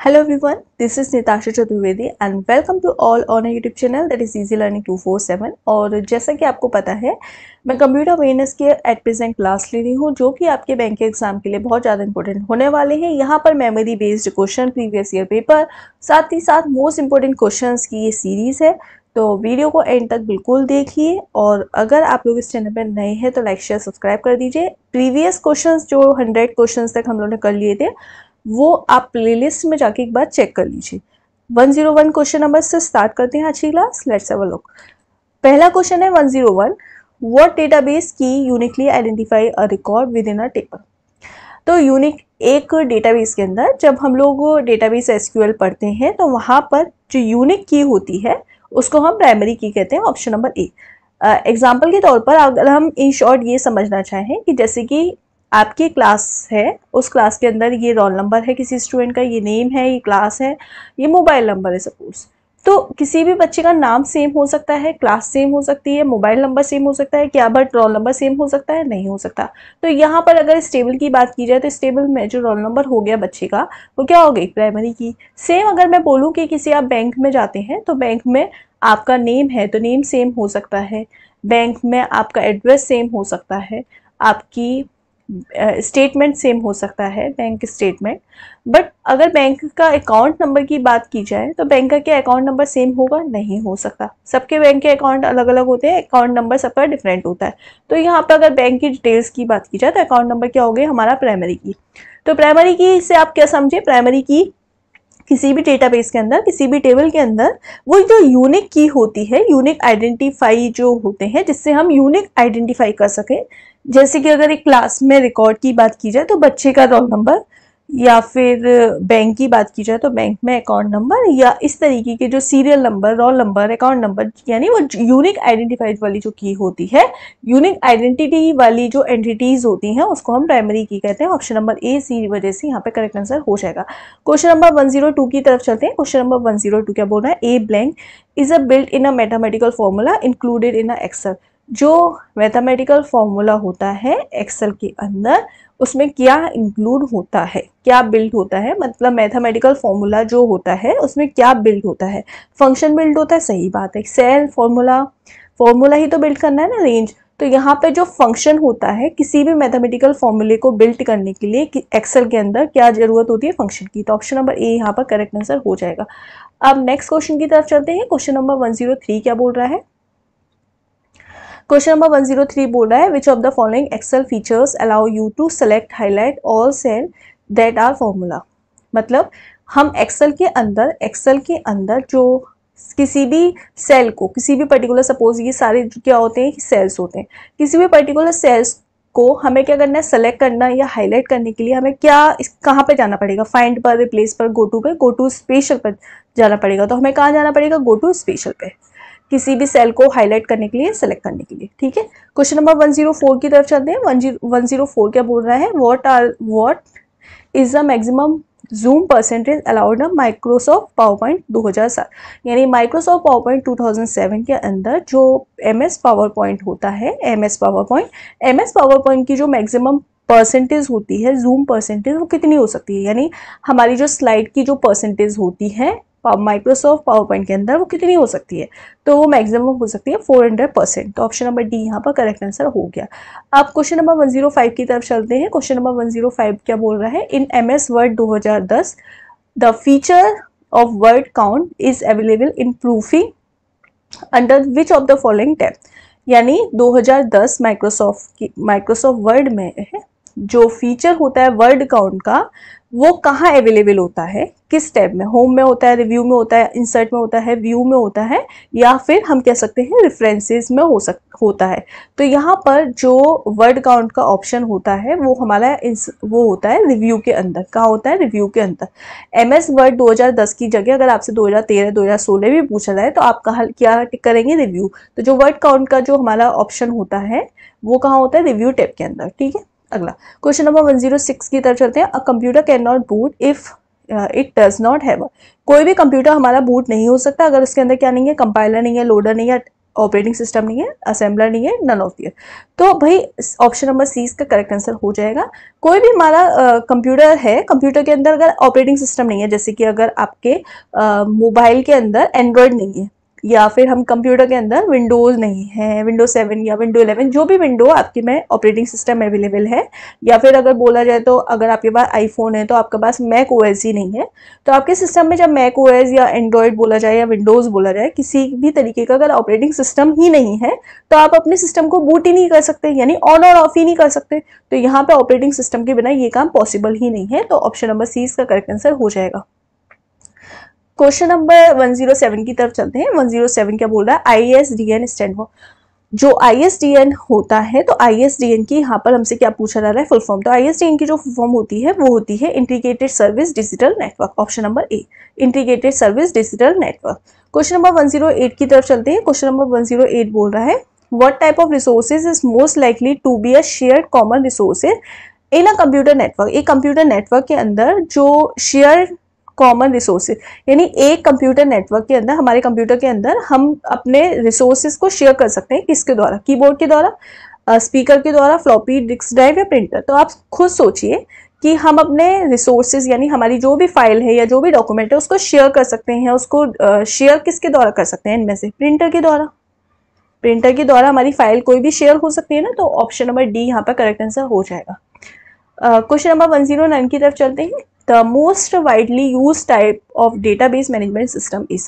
Hello everyone, this is Nitasha Chaturvedi and welcome to all on a YouTube channel that is Easy Learning 247। और जैसा कि आपको पता है मैं कंप्यूटर अवेयरनेस के एट प्रेजेंट क्लास ले रही हूँ जो कि आपके बैंक के एग्जाम के लिए बहुत ज़्यादा इंपॉर्टेंट होने वाले हैं। यहाँ पर memory based question, previous year paper, साथ ही साथ मोस्ट इंपॉर्टेंट क्वेश्चंस की ये सीरीज़ है। तो वीडियो को एंड तक बिल्कुल देखिए और अगर आप लोग इस चैनल पर नए हैं तो लाइक शेयर सब्सक्राइब कर दीजिए। प्रीवियस क्वेश्चंस जो 100 क्वेश्चंस तक हम लोगों ने कर लिए थे वो आप प्लेलिस्ट में जाके एक बार चेक कर लीजिए। 101 क्वेश्चन नंबर से स्टार्ट करते हैं आज की class. Let's have a look. पहला क्वेश्चन है 101, व्हाट डेटाबेस की uniquely identify a record with in a table. तो यूनिक एक डेटाबेस के अंदर जब हम लोग डेटाबेस एसक्यूएल पढ़ते हैं तो वहाँ पर जो यूनिक की होती है उसको हम प्राइमरी की कहते हैं, ऑप्शन नंबर ए। एग्जाम्पल के तौर पर अगर हम इन शॉर्ट ये समझना चाहें कि जैसे कि आपकी क्लास है, उस क्लास के अंदर ये रोल नंबर है किसी स्टूडेंट का, ये नेम है, ये क्लास है, ये मोबाइल नंबर है सपोज। तो किसी भी बच्चे का नाम सेम हो सकता है, क्लास सेम हो सकती है, मोबाइल नंबर सेम हो सकता है क्या, बट रोल नंबर सेम हो सकता है नहीं हो सकता। तो यहाँ पर अगर इस टेबल की बात की जाए तो इस टेबल में जो रोल नंबर हो गया बच्चे का वो क्या हो गई, प्राइमरी की। सेम अगर मैं बोलूँ कि किसी आप बैंक में जाते हैं तो बैंक में आपका नेम है तो नेम सेम हो सकता है, बैंक में आपका एड्रेस सेम हो सकता है, आपकी स्टेटमेंट सेम हो सकता है, बैंक स्टेटमेंट। बट अगर बैंक का अकाउंट नंबर की बात की जाए तो बैंक का क्या अकाउंट नंबर सेम होगा, नहीं हो सकता। सबके बैंक के अकाउंट अलग अलग होते हैं, अकाउंट नंबर सबका डिफरेंट होता है। तो यहाँ पर अगर बैंक की डिटेल्स की बात की जाए तो अकाउंट नंबर क्या हो गया हमारा, प्राइमरी की। तो प्राइमरी की से आप क्या समझे, प्राइमरी की किसी भी डेटाबेस के अंदर, किसी भी टेबल के अंदर वो जो यूनिक की होती है, यूनिक आइडेंटिफाई जो होते हैं जिससे हम यूनिक आइडेंटिफाई कर सकें। जैसे कि अगर एक क्लास में रिकॉर्ड की बात की जाए तो बच्चे का रोल नंबर, या फिर बैंक की बात की जाए तो बैंक में अकाउंट नंबर, या इस तरीके के जो serial number, roll number, account number, यानी वो यूनिक आइडेंटिफाइड वाली जो की होती है, यूनिक आइडेंटिटी वाली जो एंटिटीज होती हैं उसको हम प्राइमरी की कहते हैं। ऑप्शन नंबर ए सी वजह से यहाँ पे करेक्ट आंसर हो जाएगा। क्वेश्चन नंबर 102 की तरफ चलते हैं। क्वेश्चन नंबर 102 क्या बोल रहा है, a blank is a built in a mathematical formula included in a Excel. जो मैथमेटिकल फॉर्मूला होता है एक्सेल के अंदर उसमें क्या इंक्लूड होता है, क्या बिल्ड होता है, मतलब मैथमेटिकल फॉर्मूला जो होता है उसमें क्या बिल्ड होता है। फंक्शन बिल्ड होता है, सही बात है। सेल फॉर्मूला, फॉर्मूला ही तो बिल्ड करना है ना, रेंज। तो यहाँ पे जो फंक्शन होता है किसी भी मैथमेटिकल फॉर्मूले को बिल्ड करने के लिए एक्सेल के अंदर क्या जरूरत होती है, फंक्शन की। तो ऑप्शन नंबर ए यहाँ पर करेक्ट आंसर हो जाएगा। अब नेक्स्ट क्वेश्चन की तरफ चलते हैं। क्वेश्चन नंबर 103 क्या बोल रहा है, क्वेश्चन नंबर 103 बोल रहा है which of the following Excel features allow you to select highlight all cell that are formula. मतलब हम एक्सेल के अंदर जो किसी भी सेल को, किसी भी पर्टिकुलर, सपोज ये सारे क्या होते हैं, सेल्स होते हैं, किसी भी पर्टिकुलर सेल्स को हमें क्या करना है, सेलेक्ट करना या हाईलाइट करने के लिए हमें क्या, कहाँ पे जाना पड़ेगा, फाइंड पर, रिप्लेस पर, गो टू स्पेशल पर जाना पड़ेगा। तो हमें कहाँ जाना पड़ेगा, गो टू स्पेशल पे, किसी भी सेल को हाईलाइट करने के लिए, सेलेक्ट करने के लिए। ठीक है, क्वेश्चन नंबर 104 की तरफ चलते हैं। 104 क्या बोल रहा है, what is the maximum zoom percentage allowed in Microsoft PowerPoint 2007। यानी माइक्रोसॉफ्ट पावरपॉइंट 2007 के अंदर जो एमएस पावरपॉइंट होता है, एमएस पावरपॉइंट की जो मैक्सिमम परसेंटेज होती है, जूम परसेंटेज, वो कितनी हो सकती है। यानी हमारी जो स्लाइड की जो परसेंटेज होती है माइक्रोसॉफ्ट पावरपॉइंट के अंदर वो कितनी हो सकती है, तो वो मैक्सिमम हो सकती है 400%। तो ऑप्शन नंबर डी यहाँ पर करेक्ट आंसर हो गया। अब क्वेश्चन नंबर 105 की तरफ चलते हैं। क्वेश्चन नंबर 105 क्या बोल रहा है, in MS word 2010 the feature of word count is available in proofing under which of the following tab. यानी 2010 माइक्रोसॉफ्ट वर्ड में जो फीचर होता है वर्ड काउंट का वो कहाँ अवेलेबल होता है, किस टैब में, होम में होता है, रिव्यू में होता है, इंसर्ट में होता है, व्यू में होता है, या फिर हम कह सकते हैं रेफरेंसेस में होता है। तो यहाँ पर जो वर्ड काउंट का ऑप्शन होता है वो हमारा वो होता है रिव्यू के अंदर। कहाँ होता है, रिव्यू के अंदर। एमएस वर्ड 2010 की जगह अगर आपसे 2013 2016 भी पूछा जाए तो आप कहाँ क्या टिक करेंगे, रिव्यू। तो जो वर्ड काउंट का जो हमारा ऑप्शन होता है वो कहाँ होता है, रिव्यू टैब के अंदर। ठीक है, अगला क्वेश्चन नंबर 106 की तरफ चलते हैं। A computer can not boot if it does not have. कोई भी कंप्यूटर हमारा बूट नहीं हो सकता अगर उसके अंदर क्या नहीं है, कंपाइलर नहीं है, लोडर नहीं है, ऑपरेटिंग सिस्टम नहीं है, असेंबलर नहीं है, नन ऑफ दियर। तो भाई ऑप्शन नंबर सी इसका करेक्ट आंसर हो जाएगा। कोई भी हमारा कंप्यूटर है, कंप्यूटर के अंदर अगर ऑपरेटिंग सिस्टम नहीं है, जैसे कि अगर आपके मोबाइल के अंदर एंड्रॉयड नहीं है, या फिर हम कंप्यूटर के अंदर विंडोज नहीं है, विंडोज 7 या विंडो 11, जो भी विंडो आपके में ऑपरेटिंग सिस्टम अवेलेबल है, या फिर अगर बोला जाए तो अगर आपके पास आईफोन है तो आपके पास मैक ओएस ही नहीं है, तो आपके सिस्टम में जब मैक ओएस या एंड्रॉयड बोला जाए या विंडोज बोला जाए, किसी भी तरीके का अगर ऑपरेटिंग सिस्टम ही नहीं है तो आप अपने सिस्टम को बूट ही नहीं कर सकते, यानी ऑन और ऑफ ही नहीं कर सकते। तो यहाँ पे ऑपरेटिंग सिस्टम के बिना ये काम पॉसिबल ही नहीं है, तो ऑप्शन नंबर सी इसका करेक्ट आंसर हो जाएगा। क्वेश्चन नंबर 107 की तरफ चलते हैं। 107 क्या बोल रहा है, ISDN स्टैंड फॉर। जो ISDN होता है, तो ISDN की यहाँ पर हमसे क्या पूछा जा रहा है, फुल फॉर्म। तो ISDN की जो फुल फॉर्म होती है वो होती है integrated service digital network. Option number ए, integrated service digital network. Question number 108 की तरफ चलते हैं। क्वेश्चन नंबर 108 बोल रहा है, what type of resources is most likely to be a shared common resources in a computer network. एक computer network के अंदर जो शेयर कॉमन रिसोर्सेज, यानी एक कंप्यूटर नेटवर्क के अंदर, हमारे कंप्यूटर के अंदर हम अपने रिसोर्सेज को शेयर कर सकते हैं। किसके द्वारा, कीबोर्ड के द्वारा, स्पीकर के द्वारा, फ्लॉपी डिस्क ड्राइव या प्रिंटर। तो आप खुद सोचिए कि हम अपने रिसोर्सेज यानी हमारी जो भी फाइल है या जो भी डॉक्यूमेंट है उसको शेयर कर सकते हैं। उसको शेयर किसके द्वारा कर सकते हैं, इनमें से प्रिंटर के द्वारा। प्रिंटर के द्वारा हमारी फाइल कोई भी शेयर हो सकती है ना, तो ऑप्शन नंबर डी यहाँ पर करेक्ट आंसर हो जाएगा। क्वेश्चन नंबर 109 की तरफ चलते हैं। The most widely use type of database management system is.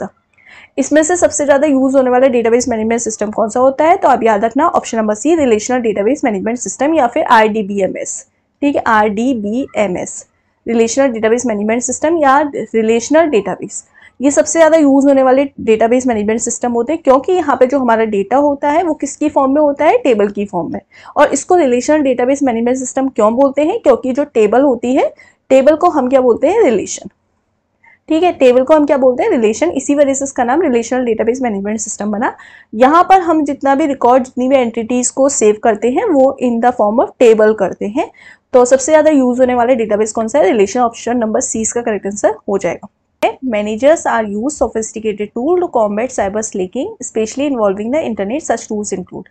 इसमें से सबसे ज्यादा यूज होने वाला डेटाबेस मैनेजमेंट सिस्टम कौन सा होता है, तो आप याद रखना option number C, relational database management system या फिर RDBMS। ठीक है, RDBMS, relational database management system या रिलेशनल डेटाबेस। ये सबसे ज़्यादा यूज होने वाले डेटाबेस मैनेजमेंट सिस्टम होते हैं, क्योंकि यहाँ पे जो हमारा डेटा होता है वो किसकी फॉर्म में होता है, टेबल की फॉर्म में। और इसको रिलेशनल डेटाबेस मैनेजमेंट सिस्टम क्यों बोलते हैं, क्योंकि जो टेबल होती है, टेबल को हम क्या बोलते हैं, रिलेशन। ठीक है, टेबल को हम क्या बोलते हैं, रिलेशन। इसी वजह से इसका नाम रिलेशनल डेटाबेस मैनेजमेंट सिस्टम बना। यहाँ पर हम जितना भी रिकॉर्ड, जितनी भी एंटिटीज को सेव करते हैं वो in the form of table करते हैं। तो सबसे ज्यादा यूज होने वाले डेटाबेस कौन सा है, रिलेशन। ऑप्शन नंबर सी इसका करेक्ट आंसर हो जाएगा। Managers are use sophisticated tool to combat cyber slicking, especially involving the internet. Such tools include।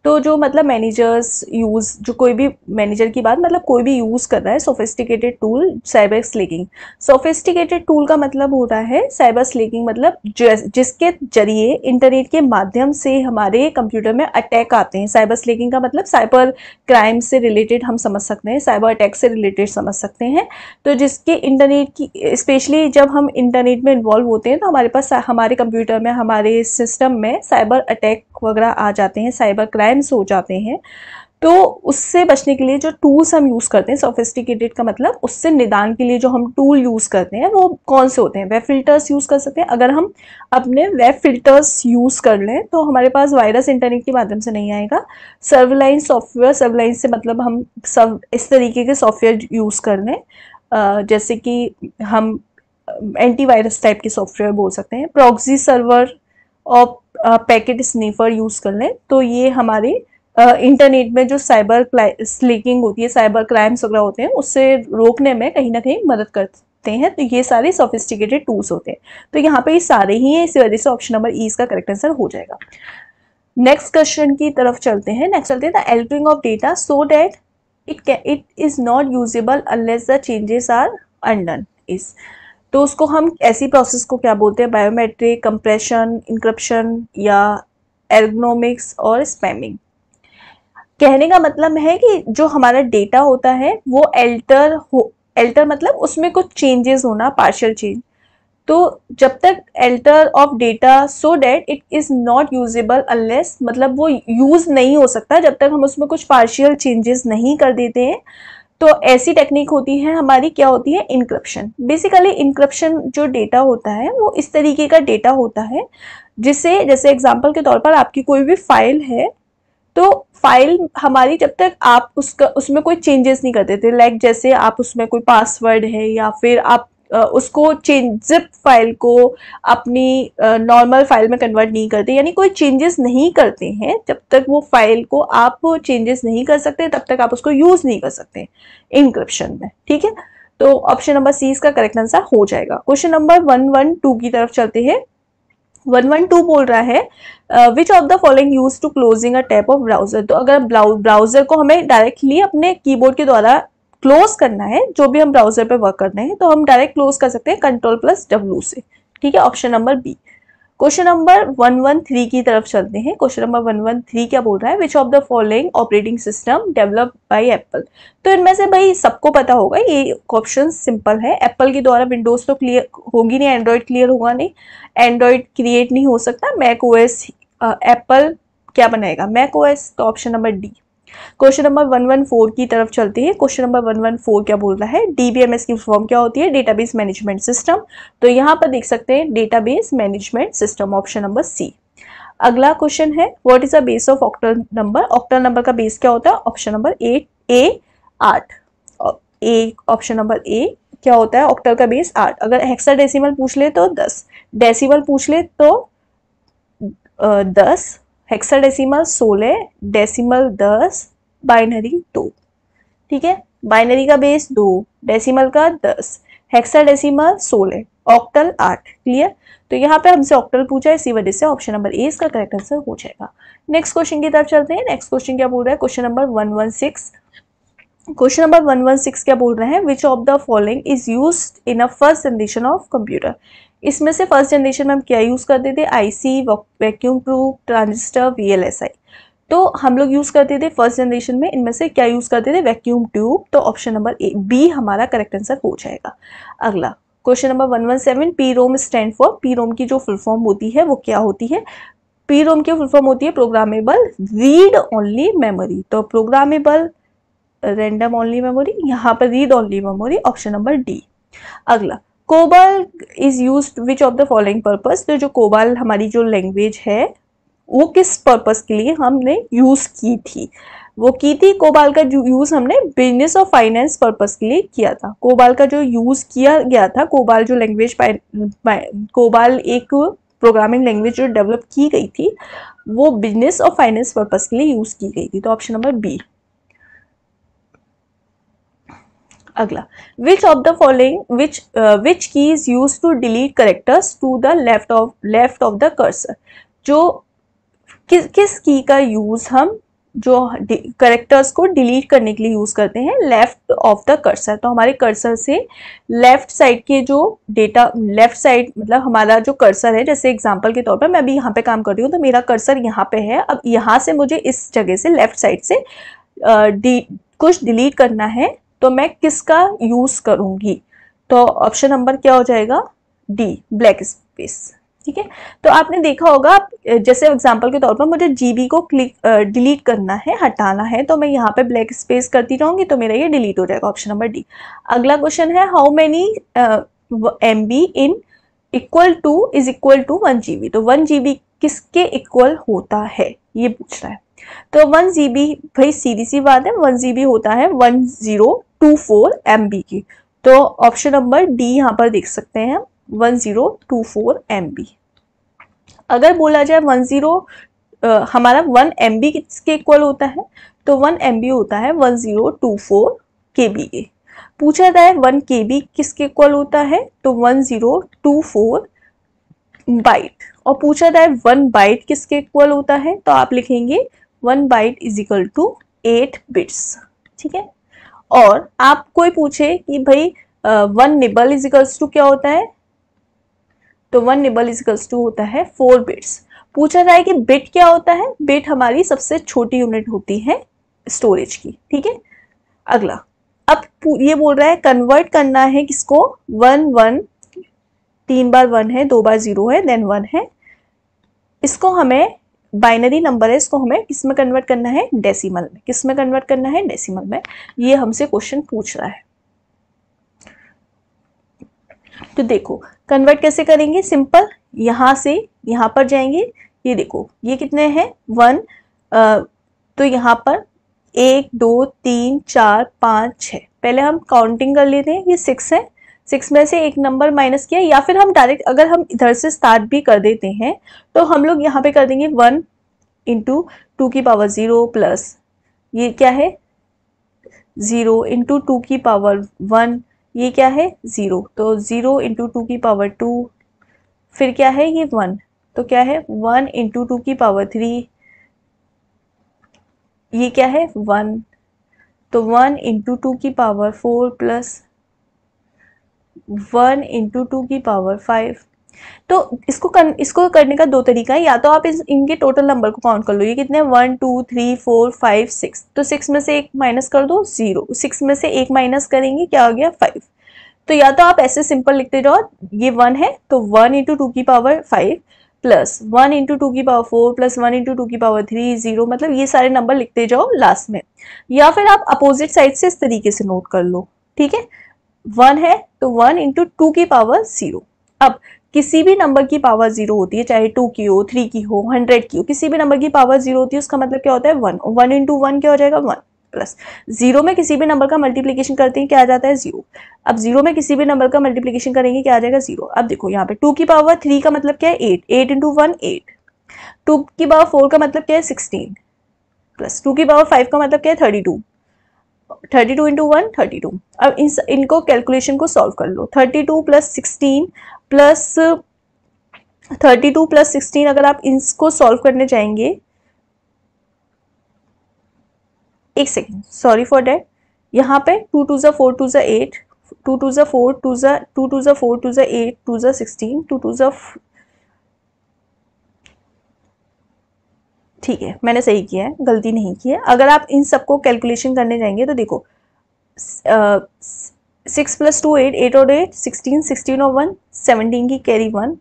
तो जो मतलब मैनेजर्स यूज, जो कोई भी मैनेजर की बात, मतलब कोई भी यूज कर रहा है sophisticated tool cyber slicking. Sophisticated tool का मतलब हो रहा है साइबर स्लिकिंग, मतलब जिसके जरिए इंटरनेट के माध्यम से हमारे कंप्यूटर में अटैक आते हैं। साइबर स्लिकिंग का मतलब साइबर क्राइम से रिलेटेड हम समझ सकते हैं, साइबर अटैक से रिलेटेड समझ सकते हैं। तो जिसके इंटरनेट की, स्पेशली जब हम इंटरनेट में इन्वॉल्व होते हैं तो हमारे पास, हमारे कंप्यूटर में, हमारे सिस्टम में साइबर अटैक वगैरह आ जाते हैं, साइबर क्राइम्स हो जाते हैं। तो उससे बचने के लिए जो टूल्स हम यूज़ करते हैं, सोफिस्टिकेटेड का मतलब उससे निदान के लिए जो हम टूल यूज़ करते हैं वो कौन से होते हैं। वेब फिल्टर्स यूज़ कर सकते हैं। अगर हम अपने वेब फिल्टर्स यूज़ कर लें तो हमारे पास वायरस इंटरनेट के माध्यम से नहीं आएगा। सर्वलाइन सॉफ्टवेयर, सर्वलाइन से मतलब हम सब इस तरीके के सॉफ्टवेयर यूज़ कर लें, जैसे कि हम एंटीवायरस टाइप के सॉफ्टवेयर बोल सकते हैं। प्रॉक्सी सर्वर और पैकेट स्नीफर यूज़ कर लें, तो ये हमारे इंटरनेट में जो साइबर स्लीकिंग होती है, साइबर क्राइम्स वगैरह होते हैं, उससे रोकने में कहीं ना कहीं मदद करते हैं। तो ये सारे सोफिस्टिकेटेड टूल्स होते हैं। तो यहाँ पे ये सारे ही हैं, इसी वजह से ऑप्शन नंबर ई इसका करेक्ट आंसर हो जाएगा। नेक्स्ट क्वेश्चन की तरफ चलते हैं। नेक्स्ट चलते हैं, the altering of data so that it is not usable unless the changes are undone is. तो उसको हम ऐसी प्रोसेस को क्या बोलते हैं, बायोमेट्रिक, कंप्रेशन, इंक्रिप्शन या एर्गोनॉमिक्स और स्पैमिंग। कहने का मतलब है कि जो हमारा डेटा होता है वो एल्टर मतलब उसमें कुछ चेंजेस होना, पार्शियल चेंज। तो जब तक alter of data so that it is not usable unless, मतलब वो यूज नहीं हो सकता जब तक हम उसमें कुछ पार्शियल चेंजेस नहीं कर देते हैं। तो ऐसी टेक्निक होती है हमारी, क्या होती है, इनक्रिप्शन। बेसिकली इनक्रिप्शन जो डेटा होता है वो इस तरीके का डेटा होता है जिसे, जैसे एग्जांपल के तौर पर आपकी कोई भी फाइल है, तो फाइल हमारी जब तक आप उसमें कोई चेंजेस नहीं कर देते, लाइक जैसे आप उसमें कोई पासवर्ड है या फिर आप उसको जिप फाइल को अपनी नॉर्मल फाइल में कन्वर्ट नहीं करते, यानी कोई चेंजेस नहीं करते हैं, जब तक वो फाइल को आप चेंजेस नहीं कर सकते तब तक आप उसको यूज नहीं कर सकते इनक्रिप्शन में। ठीक है, तो ऑप्शन नंबर सी इसका करेक्ट आंसर हो जाएगा। क्वेश्चन नंबर 112 की तरफ चलते हैं। 112 बोल रहा है which of the following use to closing a tab of browser. तो अगर ब्राउजर को हमें डायरेक्टली अपने कीबोर्ड के द्वारा क्लोज करना है, जो भी हम ब्राउजर पे वर्क कर रहे हैं, तो हम डायरेक्ट क्लोज कर सकते हैं Ctrl+W से। ठीक है, option number B. Question number 113 की तरफ चलते हैं। क्वेश्चन नंबर 113 क्या बोल रहा है, which of the following operating system developed by Apple. तो इनमें से भाई सबको पता होगा, ये ऑप्शन सिंपल है। एप्पल के द्वारा विंडोज तो क्लियर होगी नहीं, एंड्रॉइड क्लियर होगा नहीं, एंड्रॉइड क्रिएट नहीं हो सकता, मैक ओएस एप्पल क्या बनाएगा, मैक ओएस। तो option number D. Question number 114 की तरफ चलते हैं। क्वेश्चन नंबर 114 क्या बोल रहा है, डीबीएमएस की फॉर्म क्या होती है, डेटाबेस मैनेजमेंट सिस्टम। तो यहाँ पर देख सकते हैं database management system, option number C. अगला क्वेश्चन है, what is the base of octal number. Octal number का बेस क्या होता है, option number A 8। A option number A क्या होता है, ऑक्टल का बेस 8। अगर हेक्साडेसिमल पूछ ले तो 10, डेसिमल पूछ ले तो 10, हेक्साडेसिमल 16, डेसिमल 10, बाइनरी 2। ठीक है, बाइनरी का बेस 2, डेसिमल का 10, हेक्साडेसिमल 16, ऑक्टल 8। क्लियर। तो यहाँ पे हमसे ऑक्टल पूछा है, इसी वजह से ऑप्शन नंबर ए इसका करेक्ट आंसर हो जाएगा। नेक्स्ट क्वेश्चन की तरफ चलते हैं। नेक्स्ट क्वेश्चन क्या बोल रहा है, क्वेश्चन नंबर 116। क्वेश्चन नंबर 116 क्या बोल रहे हैं, which of the following is used in a first generation of computer. इसमें से फर्स्ट जनरेशन में हम क्या यूज करते थे, IC, vacuum tube, transistor, VLSI. तो हम लोग यूज करते थे फर्स्ट जनरेशन में, इनमें से क्या यूज करते थे, वैक्यूम ट्यूब। तो ऑप्शन नंबर ए बी हमारा करेक्ट आंसर हो जाएगा। अगला question number 117, P ROM stand for. P ROM की जो फुल फॉर्म होती है वो क्या होती है, पी रोम की फुल फॉर्म होती है प्रोग्रामेबल रीड ओनली मेमोरी। तो प्रोग्रामेबल रैंडम ओनली मेमोरी, यहाँ पर read only memory, option number D. अगला, COBOL is used which of the following purpose. तो जो कोबाल हमारी जो लैंग्वेज है वो किस पर्पस के लिए हमने यूज की थी, वो की थी कोबाल का जो यूज हमने बिजनेस और फाइनेंस पर्पस के लिए किया था। कोबाल का जो यूज किया गया था, कोबाल जो लैंग्वेज, कोबाल एक प्रोग्रामिंग लैंग्वेज जो डेवलप की गई थी वो बिजनेस और फाइनेंस पर्पस के लिए यूज की गई थी। तो ऑप्शन नंबर बी। अगला, which of the following which key is use to delete characters to the left of the cursor. जो किस की का यूज हम जो करेक्टर्स को डिलीट करने के लिए यूज करते हैं, लेफ्ट ऑफ द कर्सर। तो हमारे कर्सर से लेफ्ट साइड के जो डेटा, लेफ्ट साइड मतलब हमारा जो कर्सर है, जैसे एग्जांपल के तौर पर मैं अभी यहाँ पे काम कर रही हूँ तो मेरा कर्सर यहाँ पे है। अब यहाँ से मुझे इस जगह से लेफ्ट साइड से कुछ डिलीट करना है, तो मैं किसका यूज करूंगी। तो ऑप्शन नंबर क्या हो जाएगा, डी, ब्लैक स्पेस। ठीक है, तो आपने देखा होगा, जैसे एग्जांपल के तौर पर मुझे जीबी को डिलीट करना है, हटाना है, तो मैं यहाँ पे ब्लैक स्पेस करती रहूंगी तो मेरा ये डिलीट हो जाएगा, ऑप्शन नंबर डी। अगला क्वेश्चन है, how many MB in equal to is equal to 1 GB। तो 1 GB किसके इक्वल होता है ये पूछ रहा है। तो 1 GB भाई सीधी सी बात है, 1 GB होता है 1024 MB की। तो ऑप्शन नंबर डी यहाँ पर देख सकते हैं, 1024 MB। अगर बोला जाए हमारा 1 MB किसके इक्वल होता है, तो 1 MB होता है 1024 KB के। पूछा जाए 1 KB किसके इक्वल होता है, तो 1024 बाइट। और पूछा जाए 1 बाइट किसके इक्वल होता है, तो आप लिखेंगे 1 byte is equal to 8 bits. ठीक है, और आप कोई पूछे कि भाई 1 निबल इज इक्वल्स टू क्या होता है, तो 1 निबल इज इक्वल्स टू होता है 4 बिट्स। पूछा जाए कि बिट क्या होता है, बिट हमारी सबसे छोटी यूनिट होती है स्टोरेज की। ठीक है, अगला, अब ये बोल रहा है कन्वर्ट करना है किसको, 1 3 बार 1 है, 2 बार 0 है, देन 1 है। इसको हमें बाइनरी नंबर है, इसको हमें किस में कन्वर्ट करना है, डेसिमल में। किस में कन्वर्ट करना है, डेसिमल में। ये हमसे क्वेश्चन पूछ रहा है। तो देखो कन्वर्ट कैसे करेंगे, सिंपल, यहां से यहां पर जाएंगे। ये देखो ये कितने हैं 1, तो यहाँ पर 1 2 3 4 5 6। पहले हम काउंटिंग कर लेते हैं, ये 6 है, 6 में से एक नंबर माइनस किया, या फिर हम डायरेक्ट अगर हम इधर से स्टार्ट भी कर देते हैं तो हम लोग यहाँ पे कर देंगे 1 इंटू 2 की पावर 0 प्लस ये क्या है 0 इंटू 2 की पावर 1, ये क्या है 0, तो 0 इंटू 2 की पावर 2, फिर क्या है ये 1, तो क्या है 1 इंटू 2 की पावर 3, ये क्या है 1, तो 1 इंटू 2 की पावर 4 प्लस 1 इंटू 2 की पावर 5। तो इसको करने का दो तरीका है, या तो आप इनके टोटल नंबर को काउंट कर लो, ये कितने 1 2 3 4 5 6, तो 6 में से एक माइनस कर दो 0, 6 में से एक माइनस करेंगे क्या हो गया 5। तो या तो आप ऐसे सिंपल लिखते जाओ, ये 1 है तो 1 इंटू 2 की पावर 5 प्लस 1 इंटू 2 की पावर 4 प्लस 1 इंटू 2 की पावर 3 0, मतलब ये सारे नंबर लिखते जाओ लास्ट में। या फिर आप अपोजिट साइड से इस तरीके से नोट कर लो, ठीक है। 1 है तो 1 इंटू 2 की पावर 0। अब किसी भी नंबर की पावर 0 होती है, चाहे 2 की हो, 3 की हो, 100 की हो, किसी भी नंबर की पावर 0 होती है, उसका मतलब क्या होता है 1। 1 इंटू 1 क्या हो जाएगा 1 प्लस 0 में किसी भी नंबर का मल्टीप्लीकेशन करते हैं क्या आ जाता है 0। अब 0 में किसी भी नंबर का मल्टीप्लीकेशन करेंगे क्या आ जाएगा 0। अब देखो यहाँ पे 2 की पावर 3 का मतलब क्या है 8, 8 इंटू 1 8, 2 की पावर 4 का मतलब क्या है 16 प्लस 2 की पावर 5 का मतलब क्या है 32, 32 इंटू 1 32। अब इनको कैलकुलेशन को सॉल्व कर लो, 32 प्लस 16 प्लस 32 प्लस 16, अगर आप इसको सॉल्व करने जाएंगे, एक सेकेंड सॉरी फॉर डेट, यहाँ पे 2 2 ज़ा 4 2 ज़ा 8, 2 2 ज़ा 4 2 ज़ा 2 2 ज़ा 4 2 ज़ा 8 2 ज़ा 16 2 2 ज़ा, ठीक है मैंने सही किया है, गलती नहीं की है। अगर आप इन सबको कैलकुलेशन करने जाएंगे तो देखो 6 प्लस 2 8, 8 और 8 16, 16 और 1 17 की कैरी 1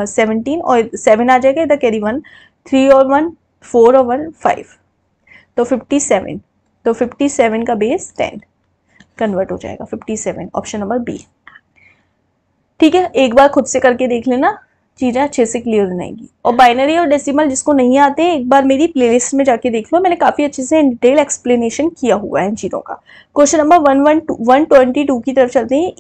17 और 7 आ जाएगा, इधर कैरी 1, 3 और 1 4 और 1 5, तो 57, तो 57 का बेस 10 कन्वर्ट हो जाएगा 57, ऑप्शन नंबर बी। ठीक है, एक बार खुद से करके देख लेना, चीज़ें अच्छे से क्लियर हो जाएंगी। और बाइनरी और डेसिमल जिसको नहीं आते हैं, एक बार मेरी प्लेलिस्ट में जाके देख लो, मैंने काफ़ी अच्छे से डिटेल एक्सप्लेनेशन किया हुआ है इन चीज़ों का। क्वेश्चन नंबर 122 की तरफ चलते हैं।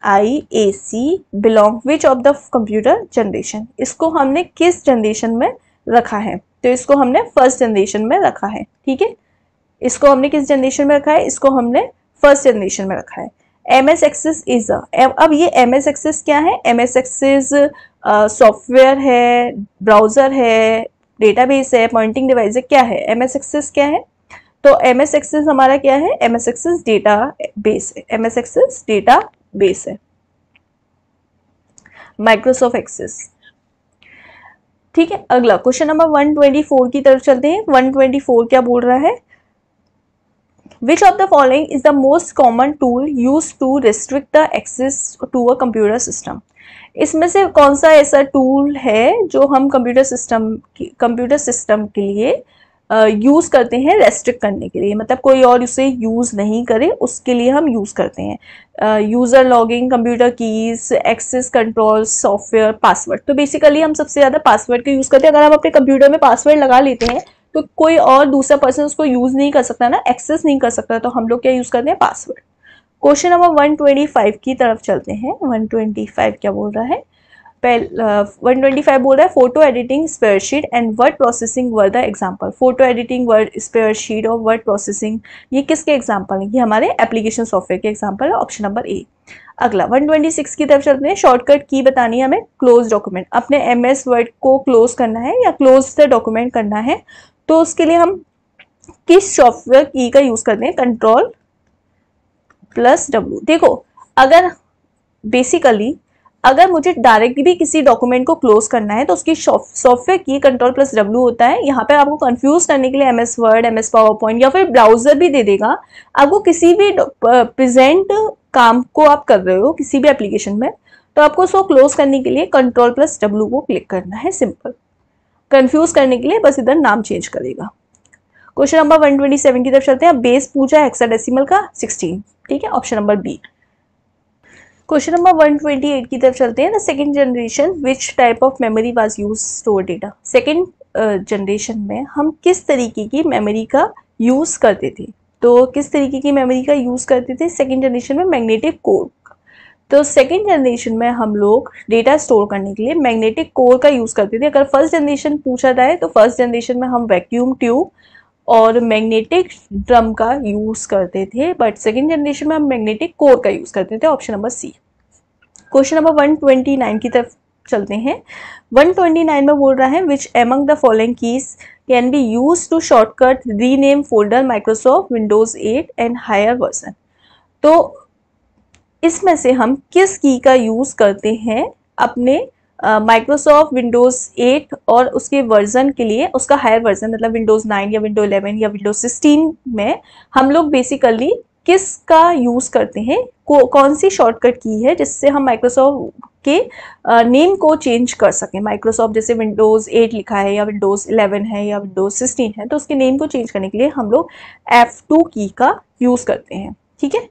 ENIAC belong which of the computer generation, इसको हमने किस जनरेशन में रखा है, तो इसको हमने फर्स्ट जनरेशन में रखा है। ठीक है, इसको हमने किस जनरेशन में रखा है, इसको हमने फर्स्ट जनरेशन में रखा है। MS Access इज अब ये MS Access क्या है, MS Access सॉफ्टवेयर है, ब्राउजर है, डेटाबेस है, पॉइंटिंग डिवाइस है, क्या है MS Access क्या है, तो MS Access हमारा क्या है, MS Access डेटा बेस है, MS Access डेटा बेस है, माइक्रोसॉफ्ट एक्सेस। ठीक है, अगला क्वेश्चन नंबर 124 की तरफ चलते हैं। 124 क्या बोल रहा है, Which of the following is the most common tool used to restrict the access to a computer system? इसमें से कौन सा ऐसा टूल है जो हम कंप्यूटर सिस्टम के लिए यूज़ करते हैं रेस्ट्रिक्ट करने के लिए, मतलब कोई और उसे यूज़ नहीं करे उसके लिए हम यूज़ करते हैं। User logging, computer keys, access control, software, password. तो बेसिकली हम सबसे ज़्यादा पासवर्ड का यूज़ करते हैं। अगर हम अपने कंप्यूटर में पासवर्ड लगा लेते हैं तो कोई और दूसरा पर्सन उसको यूज़ नहीं कर सकता ना, एक्सेस नहीं कर सकता, तो हम लोग क्या यूज़ करते हैं, पासवर्ड। क्वेश्चन नंबर 125 की तरफ चलते हैं। 125 क्या बोल रहा है, 125 बोल रहा है photo editing, spreadsheet and word processing were the example. Photo editing, word spreadsheet और वर्ड प्रोसेसिंग, ये किसके एग्जाम्पल है, ये हमारे एप्लीकेशन सॉफ्टवेयर के एग्जाम्पल है, ऑप्शन नंबर ए। अगला 126 की तरफ चलते हैं। शॉर्टकट की बतानी है हमें, क्लोज डॉक्यूमेंट, अपने MS वर्ड को क्लोज करना है या क्लोज द डॉक्यूमेंट करना है, तो उसके लिए हम किस सॉफ्टवेयर की का यूज करते हैं, कंट्रोल प्लस W। देखो अगर बेसिकली अगर मुझे डायरेक्टली भी किसी डॉक्यूमेंट को क्लोज करना है तो उसकी सॉफ्टवेयर की कंट्रोल प्लस W होता है। यहाँ पे आपको कंफ्यूज करने के लिए MS word, MS power point या फिर ब्राउजर भी दे देगा। आपको किसी भी प्रेजेंट काम को आप कर रहे हो किसी भी एप्लीकेशन में, तो आपको उसको क्लोज करने के लिए कंट्रोल प्लस W को क्लिक करना है, सिंपल। कंफ्यूज करने के लिए बस इधर नाम चेंज करेगा। क्वेश्चन नंबर 127 की तरफ चलते हैं। बेस पूछा है हेक्साडेसिमल का 16, ठीक है, option number B. Question number 128 की तरफ चलते हैं। The second generation which type of memory was use store data. Second generation में हम किस तरीके की मेमोरी का यूज करते थे, तो किस तरीके की मेमोरी का यूज करते थे सेकंड जनरेशन में, मैग्नेटिक कोर। तो सेकेंड जनरेशन में हम लोग डेटा स्टोर करने के लिए मैग्नेटिक कोर का यूज़ करते थे। अगर फर्स्ट जनरेशन पूछा जाए तो फर्स्ट जनरेशन में हम वैक्यूम ट्यूब और मैग्नेटिक ड्रम का यूज़ करते थे, बट सेकेंड जनरेशन में हम मैग्नेटिक कोर का यूज़ करते थे, option number C. Question number 129 की तरफ चलते हैं। 129 में बोल रहा है which among the following keys can be use to shortcut rename folder Microsoft Windows 8 and higher version. तो इसमें से हम किस की का यूज करते हैं अपने माइक्रोसॉफ्ट विंडोज 8 और उसके वर्जन के लिए, उसका हायर वर्जन मतलब विंडोज 9 या विंडो 11 या विंडोज 16 में हम लोग बेसिकली किसका यूज करते हैं, कौन सी शॉर्टकट की है जिससे हम माइक्रोसॉफ्ट के नेम को चेंज कर सकें। माइक्रोसॉफ्ट जैसे विंडोज 8 लिखा है या विंडोज 11 है या विंडोज 16 है, तो उसके नेम को चेंज करने के लिए हम लोग F2 की का यूज करते हैं। ठीक है,